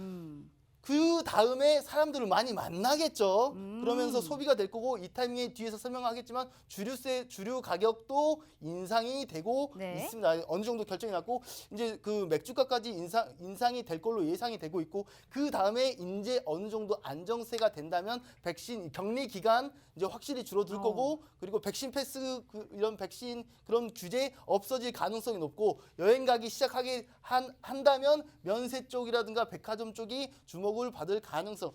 그 다음에 사람들을 많이 만나겠죠. 그러면서 소비가 될 거고 이 타이밍에 뒤에서 설명하겠지만 주류 가격도 인상이 되고 네. 있습니다. 어느 정도 결정이 났고 이제 그 맥주가까지 인상이 될 걸로 예상이 되고 있고 그 다음에 이제 어느 정도 안정세가 된다면 백신 격리 기간 이제 확실히 줄어들 거고 그리고 백신 패스 이런 백신 그런 규제 없어질 가능성이 높고 여행 가기 시작하게 한다면 면세 쪽이라든가 백화점 쪽이 주목을 받을 가능성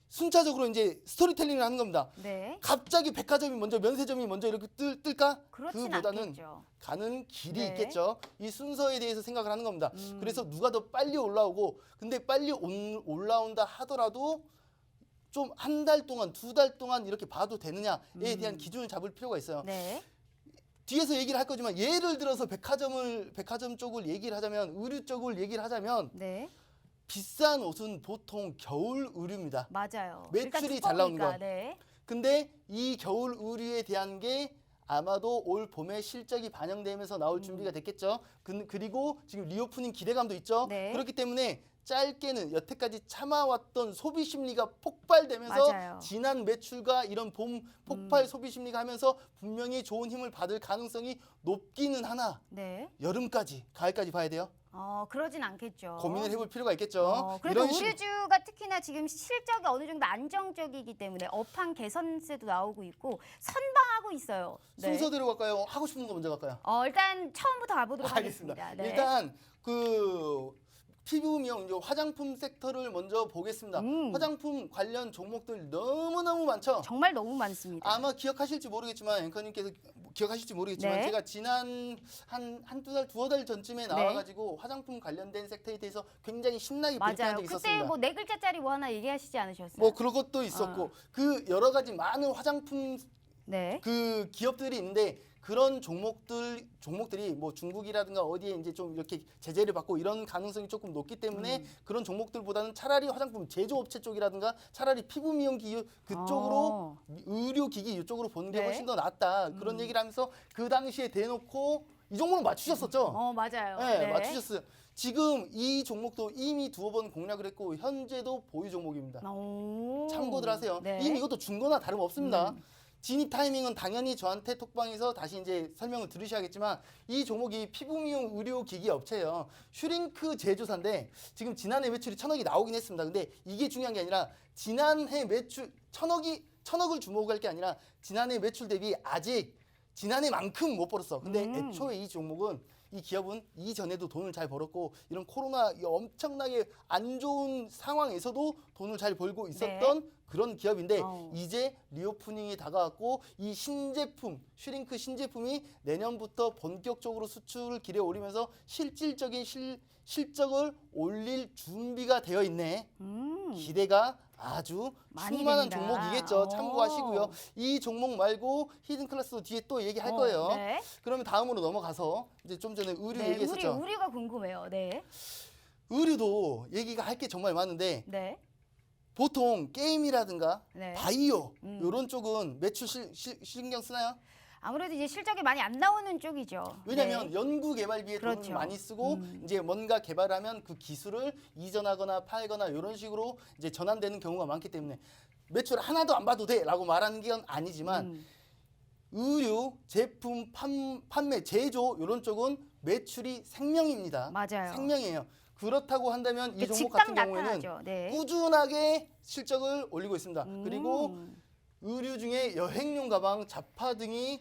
순차적으로 이제 스토리텔링을 하는 겁니다. 네. 갑자기 백화점이 먼저 면세점이 먼저 이렇게 뜰까? 그렇진 그보다는 않겠죠. 가는 길이 네. 있겠죠. 이 순서에 대해서 생각을 하는 겁니다. 그래서 누가 더 빨리 올라오고 근데 빨리 올라온다 하더라도 좀 한 달 동안 두 달 동안 이렇게 봐도 되느냐에 대한 기준을 잡을 필요가 있어요. 네. 뒤에서 얘기를 할 거지만 예를 들어서 백화점 쪽을 얘기를 하자면 의류 쪽을 얘기를 하자면 네. 비싼 옷은 보통 겨울 의류입니다. 맞아요. 매출이 일단 잘 나오는 두꺼우니까, 건. 네. 근데 이 겨울 의류에 대한 게 아마도 올 봄에 실적이 반영되면서 나올 준비가 됐겠죠. 그리고 지금 리오프닝 기대감도 있죠. 네. 그렇기 때문에 짧게는 여태까지 참아왔던 소비 심리가 폭발되면서 맞아요. 지난 매출과 이런 봄 폭발 소비 심리가 하면서 분명히 좋은 힘을 받을 가능성이 높기는 하나 네. 여름까지 가을까지 봐야 돼요. 그러진 않겠죠. 고민을 해볼 필요가 있겠죠. 그래도 이런 식- 의류주가 특히나 지금 실적이 어느 정도 안정적이기 때문에 업황 개선세도 나오고 있고 선방하고 있어요. 네. 순서대로 갈까요? 하고 싶은 거 먼저 갈까요? 일단 처음부터 가보도록 알겠습니다. 하겠습니다. 네. 일단 그 피부 미용 이제 화장품 섹터를 먼저 보겠습니다. 화장품 관련 종목들 너무너무 많죠. 정말 너무 많습니다. 아마 기억하실지 모르겠지만 앵커님께서 기억하실지 모르겠지만 네. 제가 지난 한두 달, 두어 달 전쯤에 나와가지고 화장품 관련된 섹터에 대해서 굉장히 신나게 브리핑한 맞아요. 적이 그때 있었습니다. 뭐 네 글자짜리 뭐 하나 얘기하시지 않으셨어요? 뭐 그런 것도 있었고 그 여러 가지 많은 화장품 네. 그 기업들이 있는데 그런 종목들이 뭐 중국이라든가 어디에 이제 좀 이렇게 제재를 받고 이런 가능성이 조금 높기 때문에 그런 종목들보다는 차라리 화장품 제조업체 쪽이라든가 차라리 피부 미용 기업 그쪽으로 의료 기기 이쪽으로 보는 게 네. 훨씬 더 낫다 그런 얘기를 하면서 그 당시에 대놓고 이 종목은 맞추셨었죠? 맞아요. 네, 맞추셨어요. 지금 이 종목도 이미 두어 번 공략을 했고 현재도 보유 종목입니다. 참고들 하세요. 네. 이미 이것도 준 거나 다름없습니다. 진입 타이밍은 당연히 저한테 톡방에서 다시 이제 설명을 들으셔야겠지만 이 종목이 피부 미용 의료 기기 업체예요. 슈링크 제조사인데 지금 지난해 매출이 1,000억이 나오긴 했습니다. 근데 이게 중요한 게 아니라 지난해 매출 1,000억을 주목할 게 아니라 지난해 매출 대비 아직 지난해만큼 못 벌었어. 근데 애초에 이 종목은 이 기업은 이전에도 돈을 잘 벌었고 이런 코로나 엄청나게 안 좋은 상황에서도 돈을 잘 벌고 있었던 그런 기업인데 이제 리오프닝이 다가왔고 이 신제품 슈링크 신제품이 내년부터 본격적으로 수출을 기대 올리면서 실질적인 실적을 올릴 준비가 되어 있네. 기대가 아주 많이 충만한 됩니다. 종목이겠죠. 참고하시고요. 이 종목 말고 히든 클래스도 뒤에 또 얘기할 거예요. 네. 그러면 다음으로 넘어가서 이제 좀 전에 의류 얘기했었죠. 의류가 궁금해요. 네. 의류도 얘기가 할 게 정말 많은데 네. 보통 게임이라든가 네. 바이오 이런 쪽은 매출 신경 쓰나요? 아무래도 이제 실적이 많이 안 나오는 쪽이죠. 왜냐하면 네. 연구 개발비에 그렇죠. 돈을 많이 쓰고 이제 뭔가 개발하면 그 기술을 이전하거나 팔거나 이런 식으로 이제 전환되는 경우가 많기 때문에 매출 하나도 안 봐도 돼라고 말하는 건 아니지만 의류 제품 판매 제조 이런 쪽은 매출이 생명입니다. 맞아요. 생명이에요. 그렇다고 한다면 이 종목 직감 같은 경우에는 나타나죠. 네. 꾸준하게 실적을 올리고 있습니다. 그리고 의류 중에 여행용 가방, 잡화 등을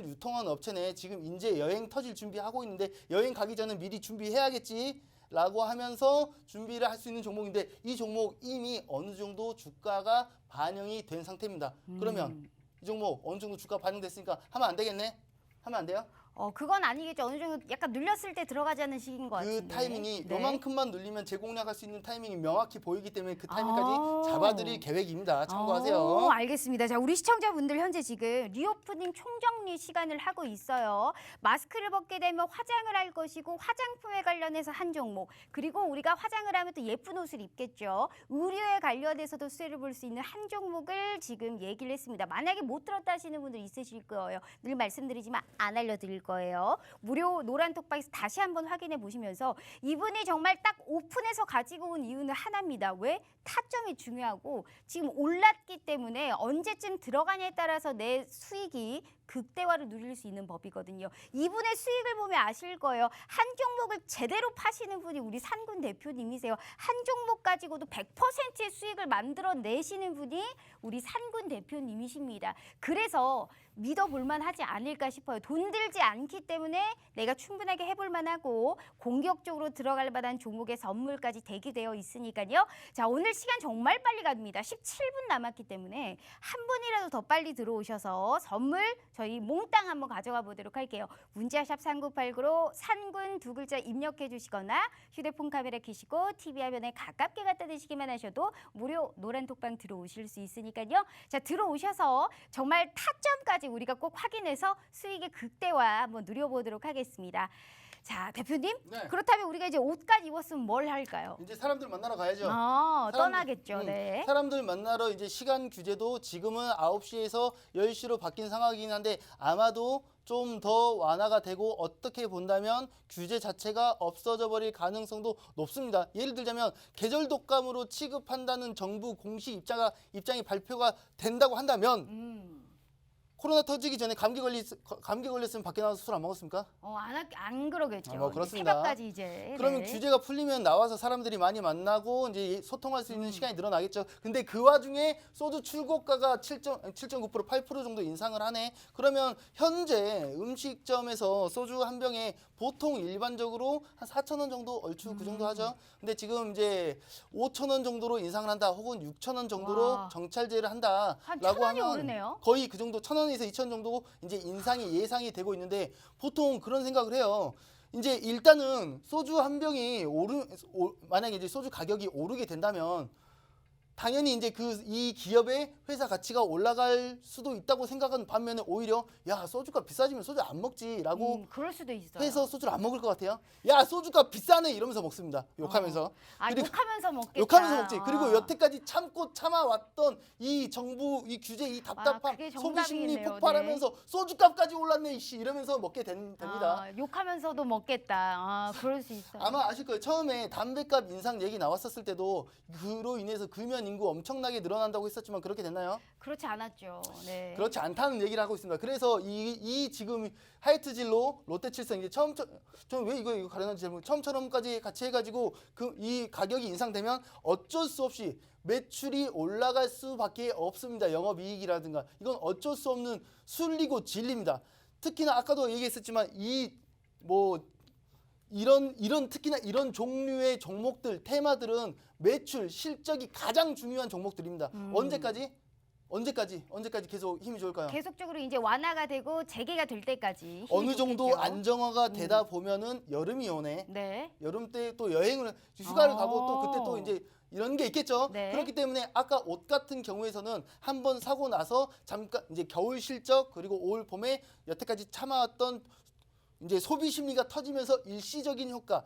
유통하는 업체네. 지금 이제 여행 터질 준비하고 있는데 여행 가기 전에 미리 준비해야겠지 라고 하면서 준비를 할 수 있는 종목인데 이 종목 이미 어느 정도 주가가 반영이 된 상태입니다. 그러면 이 종목 어느 정도 주가 반영됐으니까 하면 안 되겠네? 하면 안 돼요? 그건 아니겠죠. 어느 정도 약간 눌렸을 때 들어가자는 식인 것 같은데. 그 타이밍이 네. 요만큼만 눌리면 재공략할 수 있는 타이밍이 명확히 보이기 때문에 그 아. 타이밍까지 잡아드릴 계획입니다. 참고하세요. 알겠습니다. 자, 우리 시청자분들 현재 지금 리오프닝 총정리 시간을 하고 있어요. 마스크를 벗게 되면 화장을 할 것이고 화장품에 관련해서 한 종목, 그리고 우리가 화장을 하면 또 예쁜 옷을 입겠죠. 의류에 관련해서도 수혜를 볼 수 있는 한 종목을 지금 얘기를 했습니다. 만약에 못 들었다 하시는 분들 있으실 거예요. 늘 말씀드리지만 안 알려드릴 거예요. 무료 노란톡방에서 다시 한번 확인해 보시면서 이분이 정말 딱 오픈해서 가지고 온 이유는 하나입니다. 왜? 타점이 중요하고 지금 올랐기 때문에 언제쯤 들어가냐에 따라서 내 수익이 극대화를 누릴 수 있는 법이거든요. 이분의 수익을 보면 아실 거예요. 한 종목을 제대로 파시는 분이 우리 산군 대표님이세요. 한 종목 가지고도 100%의 수익을 만들어내시는 분이 우리 산군 대표님이십니다. 그래서 믿어볼만 하지 않을까 싶어요. 돈 들지 않기 때문에 내가 충분하게 해볼 만하고 공격적으로 들어갈 만한 종목의 선물까지 대기되어 있으니까요. 자, 오늘 시간 정말 빨리 갑니다. 17분 남았기 때문에 한 분이라도 더 빨리 들어오셔서 선물 저희 몽땅 한번 가져가 보도록 할게요. 문자샵 3989로 산군 두 글자 입력해 주시거나 휴대폰 카메라 켜시고 TV 화면에 가깝게 갖다 대시기만 하셔도 무료 노란톡방 들어오실 수 있으니까요. 자, 들어오셔서 정말 타점까지 우리가 꼭 확인해서 수익의 극대화 한번 누려보도록 하겠습니다. 자, 대표님, 네. 그렇다면 우리가 이제 옷까지 입었으면 뭘 할까요? 이제 사람들 만나러 가야죠. 떠나겠죠. 네. 사람들 만나러 이제 시간 규제도 지금은 9시에서 10시로 바뀐 상황이긴 한데 아마도 좀 더 완화가 되고 어떻게 본다면 규제 자체가 없어져 버릴 가능성도 높습니다. 예를 들자면 계절 독감으로 취급한다는 정부 공식 입장이 발표가 된다고 한다면 코로나 터지기 전에 감기 걸렸으면 밖에 나가서 술 안 먹었습니까? 안 그러겠죠. 뭐 그렇습니다. 새벽까지 이제. 그러면 네. 규제가 풀리면 나와서 사람들이 많이 만나고 이제 소통할 수 있는 시간이 늘어나겠죠. 근데 그 와중에 소주 출고가가 7.9% 8% 정도 인상을 하네. 그러면 현재 음식점에서 소주 한 병에 보통 일반적으로 한 4,000원 정도 얼추 그 정도 하죠. 근데 지금 이제 5,000원 정도로 인상을 한다 혹은 6,000원 정도로 와. 정찰제를 한 한다라고 1,000원이 하면 오르네요. 거의 그 정도 1,000원에서 2,000원 정도 이제 인상이 예상이 되고 있는데 보통 그런 생각을 해요. 이제 일단은 소주 한 병이 만약에 이제 소주 가격이 오르게 된다면 당연히 이제 이 기업의 회사 가치가 올라갈 수도 있다고 생각하는 반면에 오히려 야 소주가 비싸지면 소주 안 먹지라고 그럴 수도 있어요. 해서 소주를 안 먹을 것 같아요. 야 소주가 비싸네 이러면서 먹습니다. 욕하면서. 그리고 욕하면서 먹겠다. 욕하면서 먹지. 그리고 여태까지 참아왔던 이 정부 이 규제 이 답답함 그게 소비 심리 정답이겠네요. 폭발하면서 소주값까지 올랐네 이씨 이러면서 먹게 됩니다. 욕하면서도 먹겠다. 그럴 수 있어요. 아마 아실 거예요. 처음에 담배값 인상 얘기 나왔었을 때도 그로 인해서 금연 인구 엄청나게 늘어난다고 했었지만 그렇게 됐나요? 그렇지 않았죠. 네. 그렇지 않다는 얘기를 하고 있습니다. 그래서 이 지금 하이트진로 롯데칠성 이제 저는 왜 이거 가려는지 잘 모르겠어요. 처음처럼까지 같이 해가지고 이 가격이 인상되면 어쩔 수 없이 매출이 올라갈 수밖에 없습니다. 영업이익이라든가 이건 어쩔 수 없는 순리고 진리입니다. 특히나 아까도 얘기했었지만 특히나 이런 종류의 종목들 테마들은 매출 실적이 가장 중요한 종목들입니다. 언제까지 계속 힘이 좋을까요? 계속적으로 이제 완화가 되고 재개가 될 때까지 힘이 어느 정도 좋겠죠. 안정화가 되다 보면은 여름이 오네. 네. 여름 때 또 휴가를 가고 또 그때 또 이제 이런 게 있겠죠. 네. 그렇기 때문에 아까 옷 같은 경우에서는 한번 사고 나서 잠깐 이제 겨울 실적 그리고 올 봄에 여태까지 참아왔던 이제 소비 심리가 터지면서 일시적인 효과,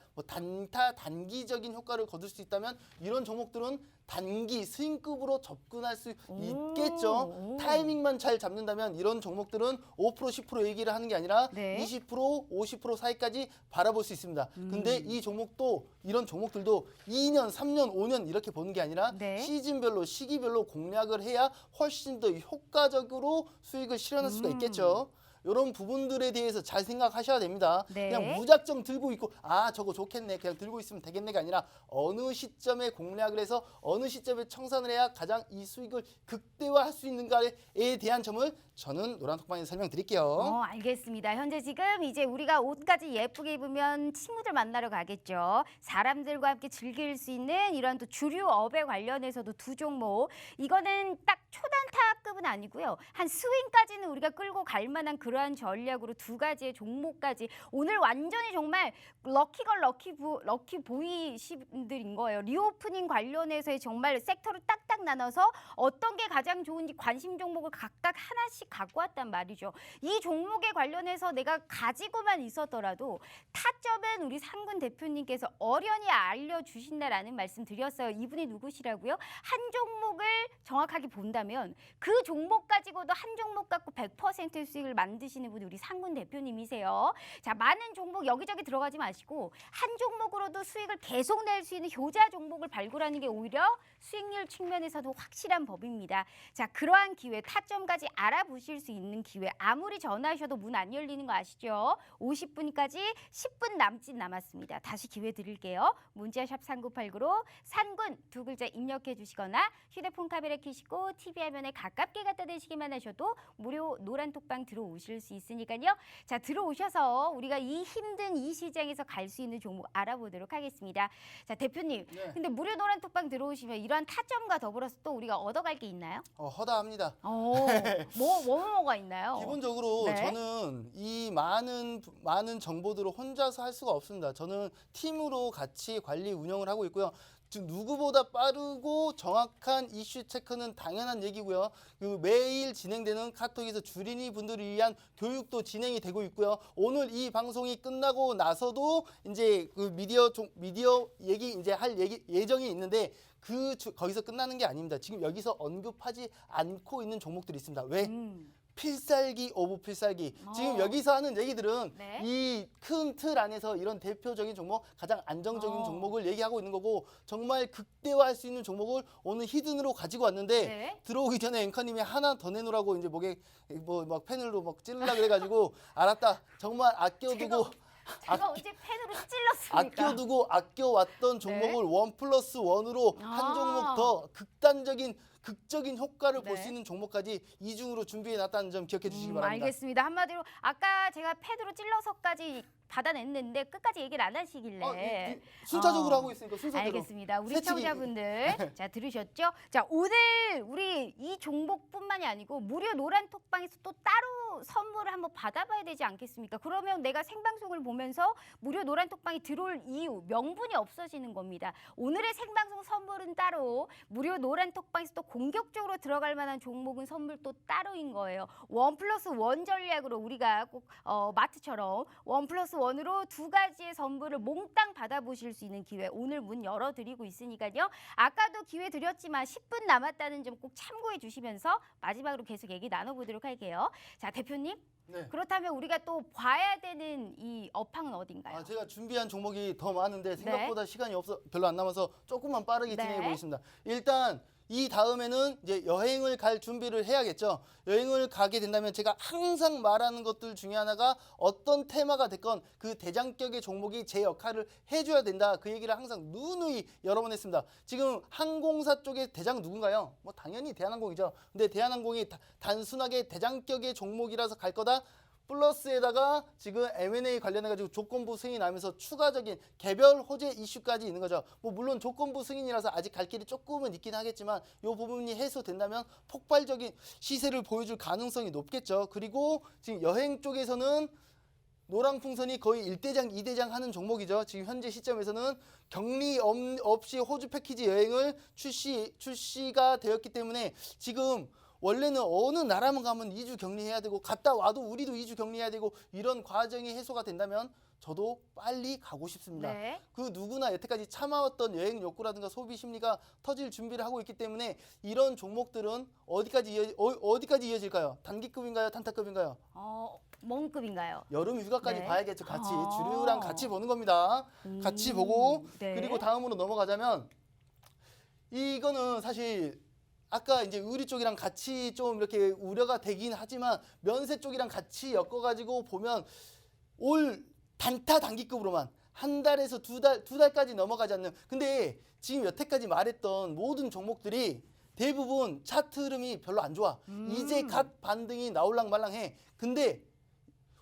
단기적인 효과를 거둘 수 있다면 이런 종목들은 단기 스윙급으로 접근할 수 있겠죠. 타이밍만 잘 잡는다면 이런 종목들은 5% 10% 얘기를 하는 게 아니라 네. 20% 50% 사이까지 바라볼 수 있습니다. 근데 이런 종목들도 2년, 3년, 5년 이렇게 보는 게 아니라 네. 시즌별로 시기별로 공략을 해야 훨씬 더 효과적으로 수익을 실현할 수가 있겠죠. 이런 부분들에 대해서 잘 생각하셔야 됩니다. 네. 그냥 무작정 들고 있고 저거 좋겠네 그냥 들고 있으면 되겠네가 아니라 어느 시점에 공략을 해서 어느 시점에 청산을 해야 가장 이 수익을 극대화할 수 있는가에 대한 점을 저는 노란톡방에서 설명드릴게요. 알겠습니다. 현재 지금 이제 우리가 옷까지 예쁘게 입으면 친구들 만나러 가겠죠. 사람들과 함께 즐길 수 있는 이런 또 주류업에 관련해서도 두 종목. 이거는 딱 초단타급은 아니고요. 한 스윙까지는 우리가 끌고 갈 만한 그러한 전략으로 두 가지의 종목까지 오늘 완전히 정말 럭키걸 럭키보이신들인 거예요. 리오프닝 관련해서의 정말 섹터를 딱딱 나눠서 어떤 게 가장 좋은지 관심 종목을 각각 하나씩 갖고 왔단 말이죠. 이 종목에 관련해서 내가 가지고만 있었더라도 타점은 우리 상군 대표님께서 어련히 알려주신다라는 말씀 드렸어요. 이분이 누구시라고요? 한 종목을 정확하게 본다면 그 종목 가지고도 한 종목 갖고 100% 수익을 만드시는 분이 우리 상군 대표님이세요. 자, 많은 종목 여기저기 들어가지 마시고 한 종목으로도 수익을 계속 낼 수 있는 효자 종목을 발굴하는 게 오히려 수익률 측면에서도 확실한 법입니다. 자, 그러한 기회, 타점까지 알아보실 수 있는 기회. 아무리 전화하셔도 문 안 열리는 거 아시죠? 50분까지 10분 남았습니다. 다시 기회 드릴게요. 문자샵 3989로 산군 두 글자 입력해 주시거나 휴대폰 카메라 켜시고 TV 화면에 가깝게 갖다 대시기만 하셔도 무료 노란 톡방 들어오실 수 있으니까요. 자, 들어오셔서 우리가 이 힘든 이 시장에서 갈 수 있는 종목 알아보도록 하겠습니다. 자, 대표님. 네. 근데 무료 노란 톡방 들어오시면 이러한 타점과 더불어서 또 우리가 얻어갈 게 있나요? 허다합니다. 뭐가 있나요? 기본적으로 네. 저는 이 많은 정보들을 혼자서 할 수가 없습니다. 저는 팀으로 같이 관리 운영을 하고 있고요. 즉 누구보다 빠르고 정확한 이슈 체크는 당연한 얘기고요. 그 매일 진행되는 카톡에서 주린이 분들을 위한 교육도 진행이 되고 있고요. 오늘 이 방송이 끝나고 나서도 이제 그 미디어 얘기 이제 할 예정이 있는데 거기서 끝나는 게 아닙니다. 지금 여기서 언급하지 않고 있는 종목들이 있습니다. 왜? 필살기 오브 필살기. 지금 여기서 하는 얘기들은 네. 이 큰 틀 안에서 이런 대표적인 종목, 가장 안정적인 종목을 얘기하고 있는 거고 정말 극대화할 수 있는 종목을 오늘 히든으로 가지고 왔는데 네. 들어오기 전에 앵커님이 하나 더 내놓으라고 이제 목에 막 펜으로 막 찌르려 그래가지고 알았다. 정말 아껴두고 제가 언제 펜으로 찔렀습니까? 아껴두고 아껴왔던 종목을 원 플러스 원으로 한 종목 더 극적인 효과를 볼 네. 수 있는 종목까지 이중으로 준비해 놨다는 점 기억해 주시기 바랍니다. 알겠습니다. 한마디로 아까 제가 펜으로 찔러서까지 받아냈는데 끝까지 얘기를 안 하시길래 순차적으로 하고 있으니까 순서대로. 알겠습니다. 우리 새치기. 시청자분들 자 들으셨죠? 자 오늘 우리 이 종목뿐만이 아니고 무료 노란 톡방에서 또 따로 선물을 한번 받아봐야 되지 않겠습니까? 그러면 내가 생방송을 보면서 무료 노란 톡방이 들어올 이유 명분이 없어지는 겁니다. 오늘의 생방송 선물은 따로 무료 노란 톡방에서 또 공격적으로 들어갈 만한 종목은 선물 또 따로인 거예요. 원 플러스 원 전략으로 우리가 꼭 마트처럼 원 플러스 원으로 두 가지의 선물을 몽땅 받아보실 수 있는 기회 오늘 문 열어드리고 있으니까요. 아까도 기회 드렸지만 10분 남았다는 점 꼭 참고해 주시면서 마지막으로 계속 얘기 나눠보도록 할게요. 자 대표님. 네. 그렇다면 우리가 또 봐야 되는 이 업황은 어딘가요? 제가 준비한 종목이 더 많은데 생각보다 시간이 별로 안 남아서 조금만 빠르게 네. 진행해 보겠습니다. 일단 이 다음에는 이제 여행을 갈 준비를 해야겠죠. 여행을 가게 된다면 제가 항상 말하는 것들 중에 하나가 어떤 테마가 됐건 그 대장격의 종목이 제 역할을 해줘야 된다. 그 얘기를 항상 누누이 여러 번 했습니다. 지금 항공사 쪽의 대장 누군가요? 뭐 당연히 대한항공이죠. 근데 대한항공이 단순하게 대장격의 종목이라서 갈 거다. 플러스에다가 지금 M&A 관련해가지고 조건부 승인 나면서 추가적인 개별 호재 이슈까지 있는 거죠. 뭐 물론 조건부 승인이라서 아직 갈 길이 조금은 있긴 하겠지만 이 부분이 해소된다면 폭발적인 시세를 보여줄 가능성이 높겠죠. 그리고 지금 여행 쪽에서는 노랑풍선이 거의 1대장, 2대장 하는 종목이죠. 지금 현재 시점에서는 격리 없이 호주 패키지 여행을 출시가 되었기 때문에 지금 원래는 어느 나라만 가면 2주 격리해야 되고 갔다 와도 우리도 2주 격리해야 되고 이런 과정이 해소가 된다면 저도 빨리 가고 싶습니다. 네. 그 누구나 여태까지 참아왔던 여행 욕구라든가 소비 심리가 터질 준비를 하고 있기 때문에 이런 종목들은 어디까지 이어질까요? 단기급인가요? 단타급인가요? 뭔급인가요? 여름 휴가까지 네. 봐야겠죠. 같이 주류랑 같이 보는 겁니다. 같이 보고 네. 그리고 다음으로 넘어가자면 이거는 사실 아까 이제 의류 쪽이랑 같이 좀 이렇게 우려가 되긴 하지만 면세 쪽이랑 같이 엮어가지고 보면 올 단타 단기급으로만 한 달에서 두 달까지 넘어가지 않는. 근데 지금 여태까지 말했던 모든 종목들이 대부분 차트 흐름이 별로 안 좋아. 이제 갓 반등이 나올랑 말랑해. 근데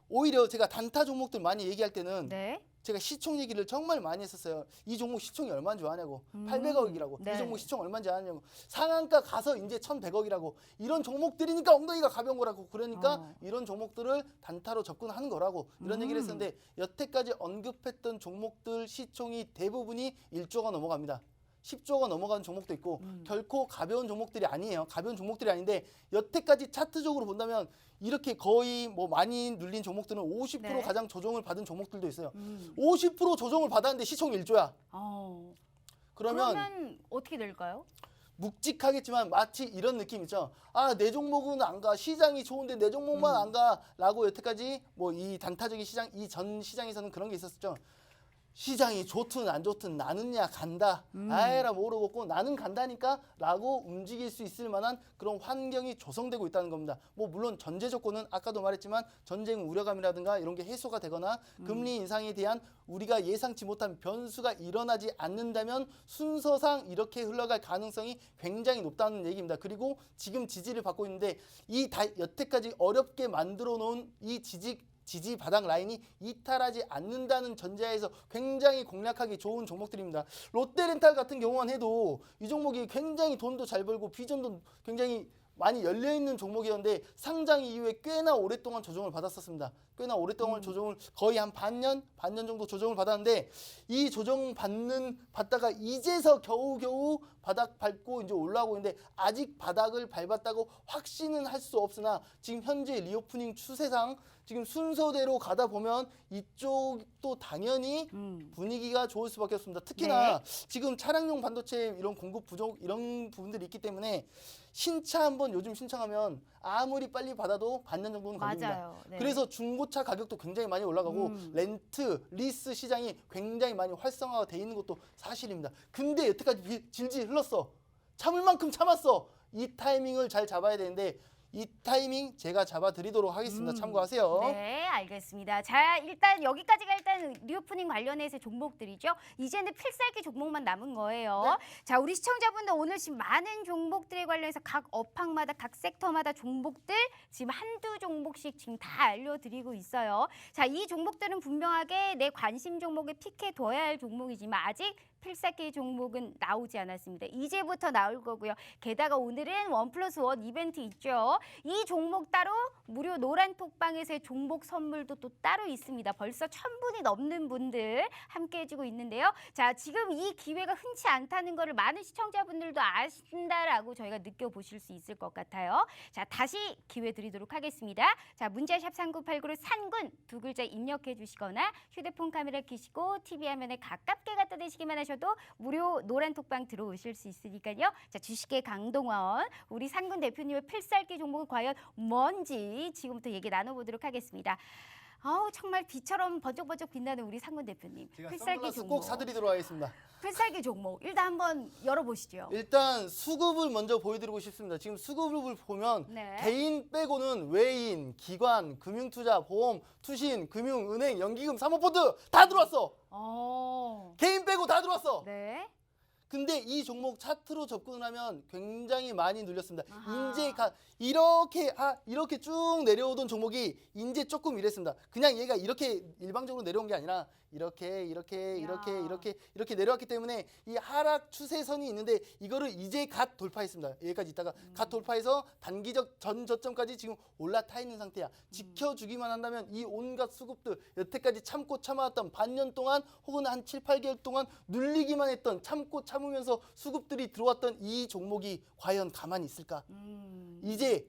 오히려 제가 단타 종목들 많이 얘기할 때는 네. 제가 시총 얘기를 정말 많이 했었어요. 이 종목 시총이 얼마인 줄 아냐고. 800억이라고. 네. 이 종목 시총 얼마인지 아냐고. 상한가 가서 이제 1100억이라고. 이런 종목들이니까 엉덩이가 가벼운 거라고. 그러니까 이런 종목들을 단타로 접근하는 거라고. 이런 얘기를 했었는데 여태까지 언급했던 종목들 시총이 대부분이 1조가 넘어갑니다. 10조가 넘어가는 종목도 있고 결코 가벼운 종목들이 아니에요. 가벼운 종목들이 아닌데 여태까지 차트적으로 본다면 이렇게 거의 뭐 많이 눌린 종목들은 50% 네. 가장 조정을 받은 종목들도 있어요. 50% 조정을 받았는데 시총이 1조야. 그러면 어떻게 될까요? 묵직하겠지만 마치 이런 느낌 있죠. 아, 내 종목은 안 가. 시장이 좋은데 내 종목만 안 가라고 여태까지 뭐 이 단타적인 시장, 이 전 시장에서는 그런 게 있었죠. 시장이 좋든 안 좋든 나는야 간다. 아예라 모르겠고 나는 간다니까 라고 움직일 수 있을 만한 그런 환경이 조성되고 있다는 겁니다. 뭐 물론 전제 조건은 아까도 말했지만 전쟁 우려감이라든가 이런 게 해소가 되거나 금리 인상에 대한 우리가 예상치 못한 변수가 일어나지 않는다면 순서상 이렇게 흘러갈 가능성이 굉장히 높다는 얘기입니다. 그리고 지금 지지를 받고 있는데 여태까지 어렵게 만들어 놓은 이 지지 바닥 라인이 이탈하지 않는다는 전제하에서 굉장히 공략하기 좋은 종목들입니다. 롯데렌탈 같은 경우만 해도 이 종목이 굉장히 돈도 잘 벌고 비전도 굉장히 많이 열려있는 종목이었는데 상장 이후에 꽤나 오랫동안 조정을 받았었습니다. 꽤나 오랫동안 조정을 거의 한 반년 정도 조정을 받았는데 이 조정 받다가 이제서 겨우겨우 바닥 밟고 이제 올라오고 있는데 아직 바닥을 밟았다고 확신은 할 수 없으나 지금 현재 리오프닝 추세상 지금 순서대로 가다 보면 이쪽도 당연히 분위기가 좋을 수밖에 없습니다. 특히나 지금 차량용 반도체 이런 공급 부족 이런 부분들이 있기 때문에 신차 한번 요즘 신청하면 아무리 빨리 받아도 반년 정도는 걸립니다. 맞아요. 네. 그래서 중고차 가격도 굉장히 많이 올라가고 렌트, 리스 시장이 굉장히 많이 활성화가 돼 있는 것도 사실입니다. 근데 여태까지 질질 흘렀어. 참을 만큼 참았어. 이 타이밍을 잘 잡아야 되는데 이 타이밍 제가 잡아드리도록 하겠습니다. 참고하세요. 네, 알겠습니다. 자, 일단 여기까지가 일단 리오프닝 관련해서 종목들이죠. 이제는 필살기 종목만 남은 거예요. 자, 우리 시청자분들 오늘 지금 많은 종목들에 관련해서 각 업황마다 각 섹터마다 종목들 지금 한두 종목씩 지금 다 알려드리고 있어요. 자, 이 종목들은 분명하게 내 관심 종목에 픽해둬야 할 종목이지만 아직 필살기 종목은 나오지 않았습니다. 이제부터 나올 거고요. 게다가 오늘은 1+1 이벤트 있죠. 이 종목 따로 무료 노란 톡방에서의 종목 선물도 또 따로 있습니다. 벌써 1000분이 넘는 분들 함께 해주고 있는데요. 자, 지금 이 기회가 흔치 않다는 거를 많은 시청자분들도 아신다라고 저희가 느껴보실 수 있을 것 같아요. 자, 다시 기회 드리도록 하겠습니다. 자, 문자샵 3989로 산군 두 글자 입력해 주시거나 휴대폰 카메라 켜시고 TV 화면에 가깝게 갖다 대시기만 하셔도 무료 노란 톡방 들어오실 수 있으니까요. 자, 주식계 강동원 우리 산군 대표님의 필살기 종목은 과연 뭔지 지금부터 얘기 나눠보도록 하겠습니다. 아우, 정말 빛처럼 번쩍번쩍 빛나는 우리 상군 대표님. 제가 필살기 선글라스 종목. 꼭 사드리도록 하겠습니다. 필살기 종목. 일단 한번 열어보시죠. 일단 수급을 먼저 보여드리고 싶습니다. 지금 수급을 보면 네. 개인 빼고는 외인, 기관, 금융투자, 보험, 투신, 금융, 은행, 연기금, 사모펀드 다 들어왔어. 개인 빼고 다 들어왔어. 네. 근데 이 종목 차트로 접근을 하면 굉장히 많이 눌렸습니다. 아하. 이렇게 쭉 내려오던 종목이 이제 조금 이랬습니다. 그냥 얘가 이렇게 일방적으로 내려온 게 아니라 이렇게 내려왔기 때문에 이 하락 추세선이 있는데 이거를 이제 갓 돌파했습니다. 여기까지 있다가 갓 돌파해서 단기적 전 저점까지 지금 올라타 있는 상태야. 지켜주기만 한다면 이 온갖 수급들 여태까지 참고 참아왔던 반년 동안 혹은 한 7, 8개월 동안 눌리기만 했던 참고 참으면서 수급들이 들어왔던 이 종목이 과연 가만히 있을까? 이제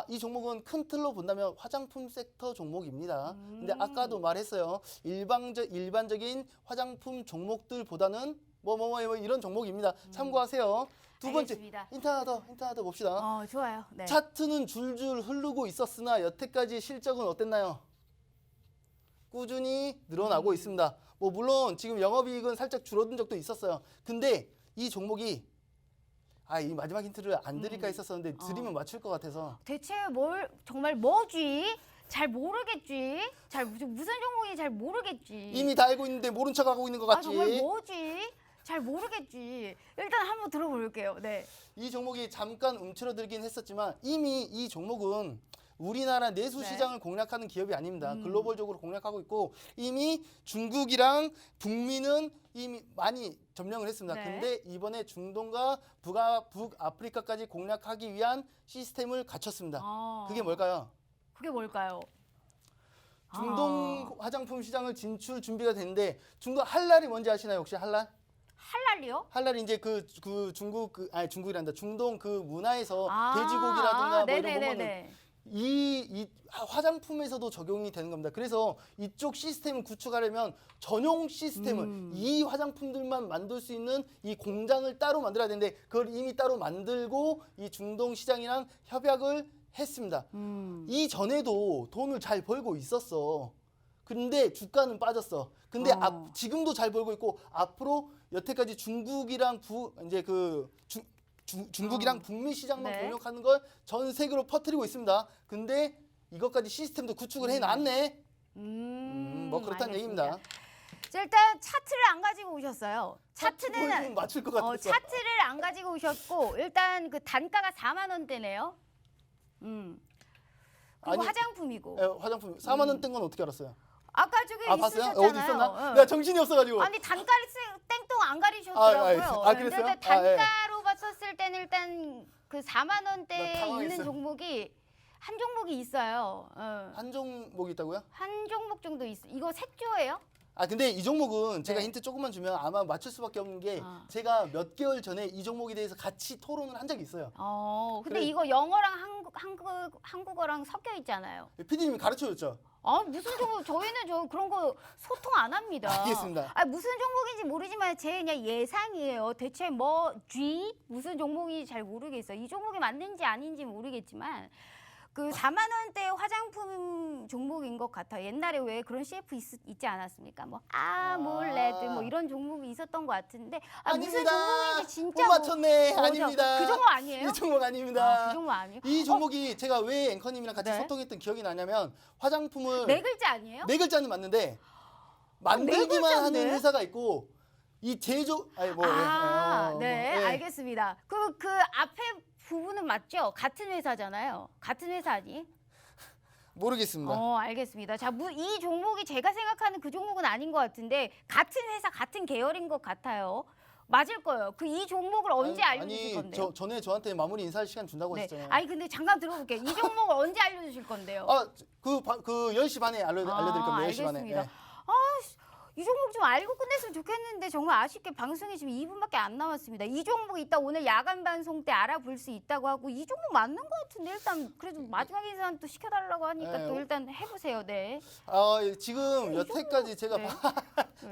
이 종목은 큰 틀로 본다면 화장품 섹터 종목입니다. 근데 아까도 말했어요. 일반적인 화장품 종목들보다는 뭐 이런 종목입니다. 참고하세요. 두 번째, 알겠습니다. 힌트 하나 더 봅시다. 좋아요. 네. 차트는 줄줄 흐르고 있었으나 여태까지 실적은 어땠나요? 꾸준히 늘어나고 있습니다. 뭐 물론 지금 영업이익은 살짝 줄어든 적도 있었어요. 근데 이 종목이 이 마지막 힌트를 안 드릴까 했었었는데 드리면 맞출 것 같아서. 대체 정말 뭐지? 잘 모르겠지. 무슨 종목인지 잘 모르겠지. 이미 다 알고 있는데 모른 척하고 있는 것 같지. 정말 뭐지? 잘 모르겠지. 일단 한번 들어볼게요. 네. 이 종목이 잠깐 움츠러들긴 했었지만 이미 이 종목은 우리나라 내수 네. 시장을 공략하는 기업이 아닙니다. 음. 글로벌적으로 공략하고 있고 이미 중국이랑 북미는 이미 많이 점령을 했습니다. 네. 근데 이번에 중동과 북아프리카까지 공략하기 위한 시스템을 갖췄습니다. 그게 뭘까요? 그게 뭘까요? 중동 화장품 시장을 진출 준비가 됐는데 중동 할랄이 뭔지 아시나요? 혹시 할랄? 할랄이요? 할랄이 이제 그 중국 아니 중국이란다. 중동 그 문화에서 아, 돼지고기라든가 뭐 이런 거 먹는 네네네네. 이 화장품에서도 적용이 되는 겁니다. 그래서 이쪽 시스템을 구축하려면 전용 시스템을 이 화장품들만 만들 수 있는 이 공장을 따로 만들어야 되는데 그걸 이미 따로 만들고 이 중동 시장이랑 협약을 했습니다. 이전에도 돈을 잘 벌고 있었어. 근데 주가는 빠졌어. 근데 지금도 잘 벌고 있고 앞으로 여태까지 중국이랑 중국이랑 북미 시장만 네. 공략하는 걸 전 세계로 퍼뜨리고 있습니다. 근데 이것까지 시스템도 구축을 해놨네. 뭐 그렇다는 알겠습니다. 얘기입니다. 자, 일단 차트를 안 가지고 오셨어요. 차트는 맞출 것 같았어. 차트를 안 가지고 오셨고 일단 그 단가가 4만 원대네요. 그리고 아니, 화장품이고. 화장품 4만 원대인 건 어떻게 알았어요? 아까 저기 봤어요? 있으셨잖아요. 어디 있었나? 응. 내가 정신이 없어가지고. 아니 단가를 땡똥 안 가리셨더라고요. 그랬어요? 근데 단가로 봤었을 때는 일단 그 4만 나 원대에 당황했어요. 있는 종목이 한 종목이 있어요. 한 종목이 있다고요? 한 종목 정도 있어. 이거 색조예요? 근데 이 종목은 제가 네. 힌트 조금만 주면 아마 맞출 수밖에 없는 게 제가 몇 개월 전에 이 종목에 대해서 같이 토론을 한 적이 있어요. 근데 그래. 이거 영어랑 한국어랑 섞여 있잖아요. PD님이 가르쳐줬죠? 무슨 종목 저희는 그런 거 소통 안 합니다. 알겠습니다. 무슨 종목인지 모르지만 제 그냥 예상이에요. 대체 뭐 G 무슨 종목인지 잘 모르겠어요. 이 종목이 맞는지 아닌지 모르겠지만 그 4만 원대 화장품 종목인 것 같아요. 옛날에 왜 그런 CF 있지 않았습니까? 뭐 아몰레드 뭐 이런 종목이 있었던 것 같은데 무슨 아닙니다. 종목인지 진짜 못 맞췄네. 뭐죠? 아닙니다. 그 종목 아니에요? 이 종목 아닙니다. 그 종목 아니에요? 이 종목이 제가 왜 앵커님이랑 같이 네. 소통했던 기억이 나냐면 화장품을 네 글자 아니에요? 네 글자는 맞는데 네 만들기만 글자인데? 하는 회사가 있고 이 제조 네, 알겠습니다. 그 앞에 부분은 맞죠? 같은 회사잖아요. 같은 회사 아니? 모르겠습니다. 알겠습니다. 자, 이 종목이 제가 생각하는 그 종목은 아닌 것 같은데 같은 회사, 같은 계열인 것 같아요. 맞을 거예요. 이 종목을 언제 알려주실 건데요? 전에 저한테 마무리 인사할 시간 준다고 하셨잖아요. 아니 근데 잠깐 들어볼게요. 이 종목을 언제 알려주실 건데요? 그 10시 반에 알려드릴 겁니다. 10시 반에. 알겠습니다. 네. 이 종목 좀 알고 끝냈으면 좋겠는데 정말 아쉽게 방송이 지금 2분밖에 안 남았습니다. 이 종목 이따 오늘 야간 방송 때 알아볼 수 있다고 하고 이 종목 맞는 것 같은데 일단 그래도 마지막 인사는 또 시켜달라고 하니까 네. 또 일단 해보세요. 네. 지금 여태까지 제가 네.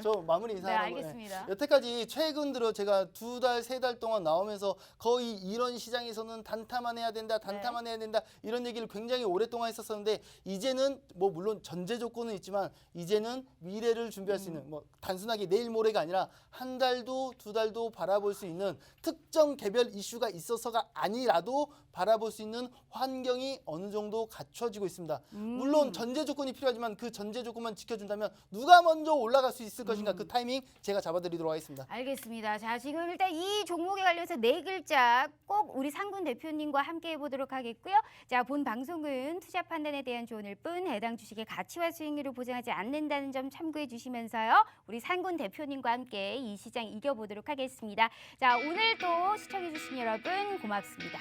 저 마무리 네, 인사하고 알겠습니다. 여태까지 최근 들어 제가 2달, 3달 동안 나오면서 거의 이런 시장에서는 단타만 해야 된다, 단타만 해야 된다 이런 얘기를 굉장히 오랫동안 했었었는데 이제는 뭐 물론 전제 조건은 있지만 이제는 미래를 준비할 수 있는 뭐 단순하게 내일 모레가 아니라 한 달도 2달도 바라볼 수 있는 특정 개별 이슈가 있어서가 아니라도 바라볼 수 있는 환경이 어느 정도 갖춰지고 있습니다. 물론 전제 조건이 필요하지만 그 전제 조건만 지켜준다면 누가 먼저 올라갈 수 있을 것인가 그 타이밍 제가 잡아드리도록 하겠습니다. 알겠습니다. 자, 지금 일단 이 종목에 관련해서 네 글자 꼭 우리 상군 대표님과 함께 해보도록 하겠고요. 자, 본 방송은 투자 판단에 대한 조언일 뿐 해당 주식의 가치와 수익률을 보장하지 않는다는 점 참고해 주시면서요. 우리 상군 대표님과 함께 이 시장 이겨보도록 하겠습니다. 자, 오늘도 시청해 주신 여러분 고맙습니다.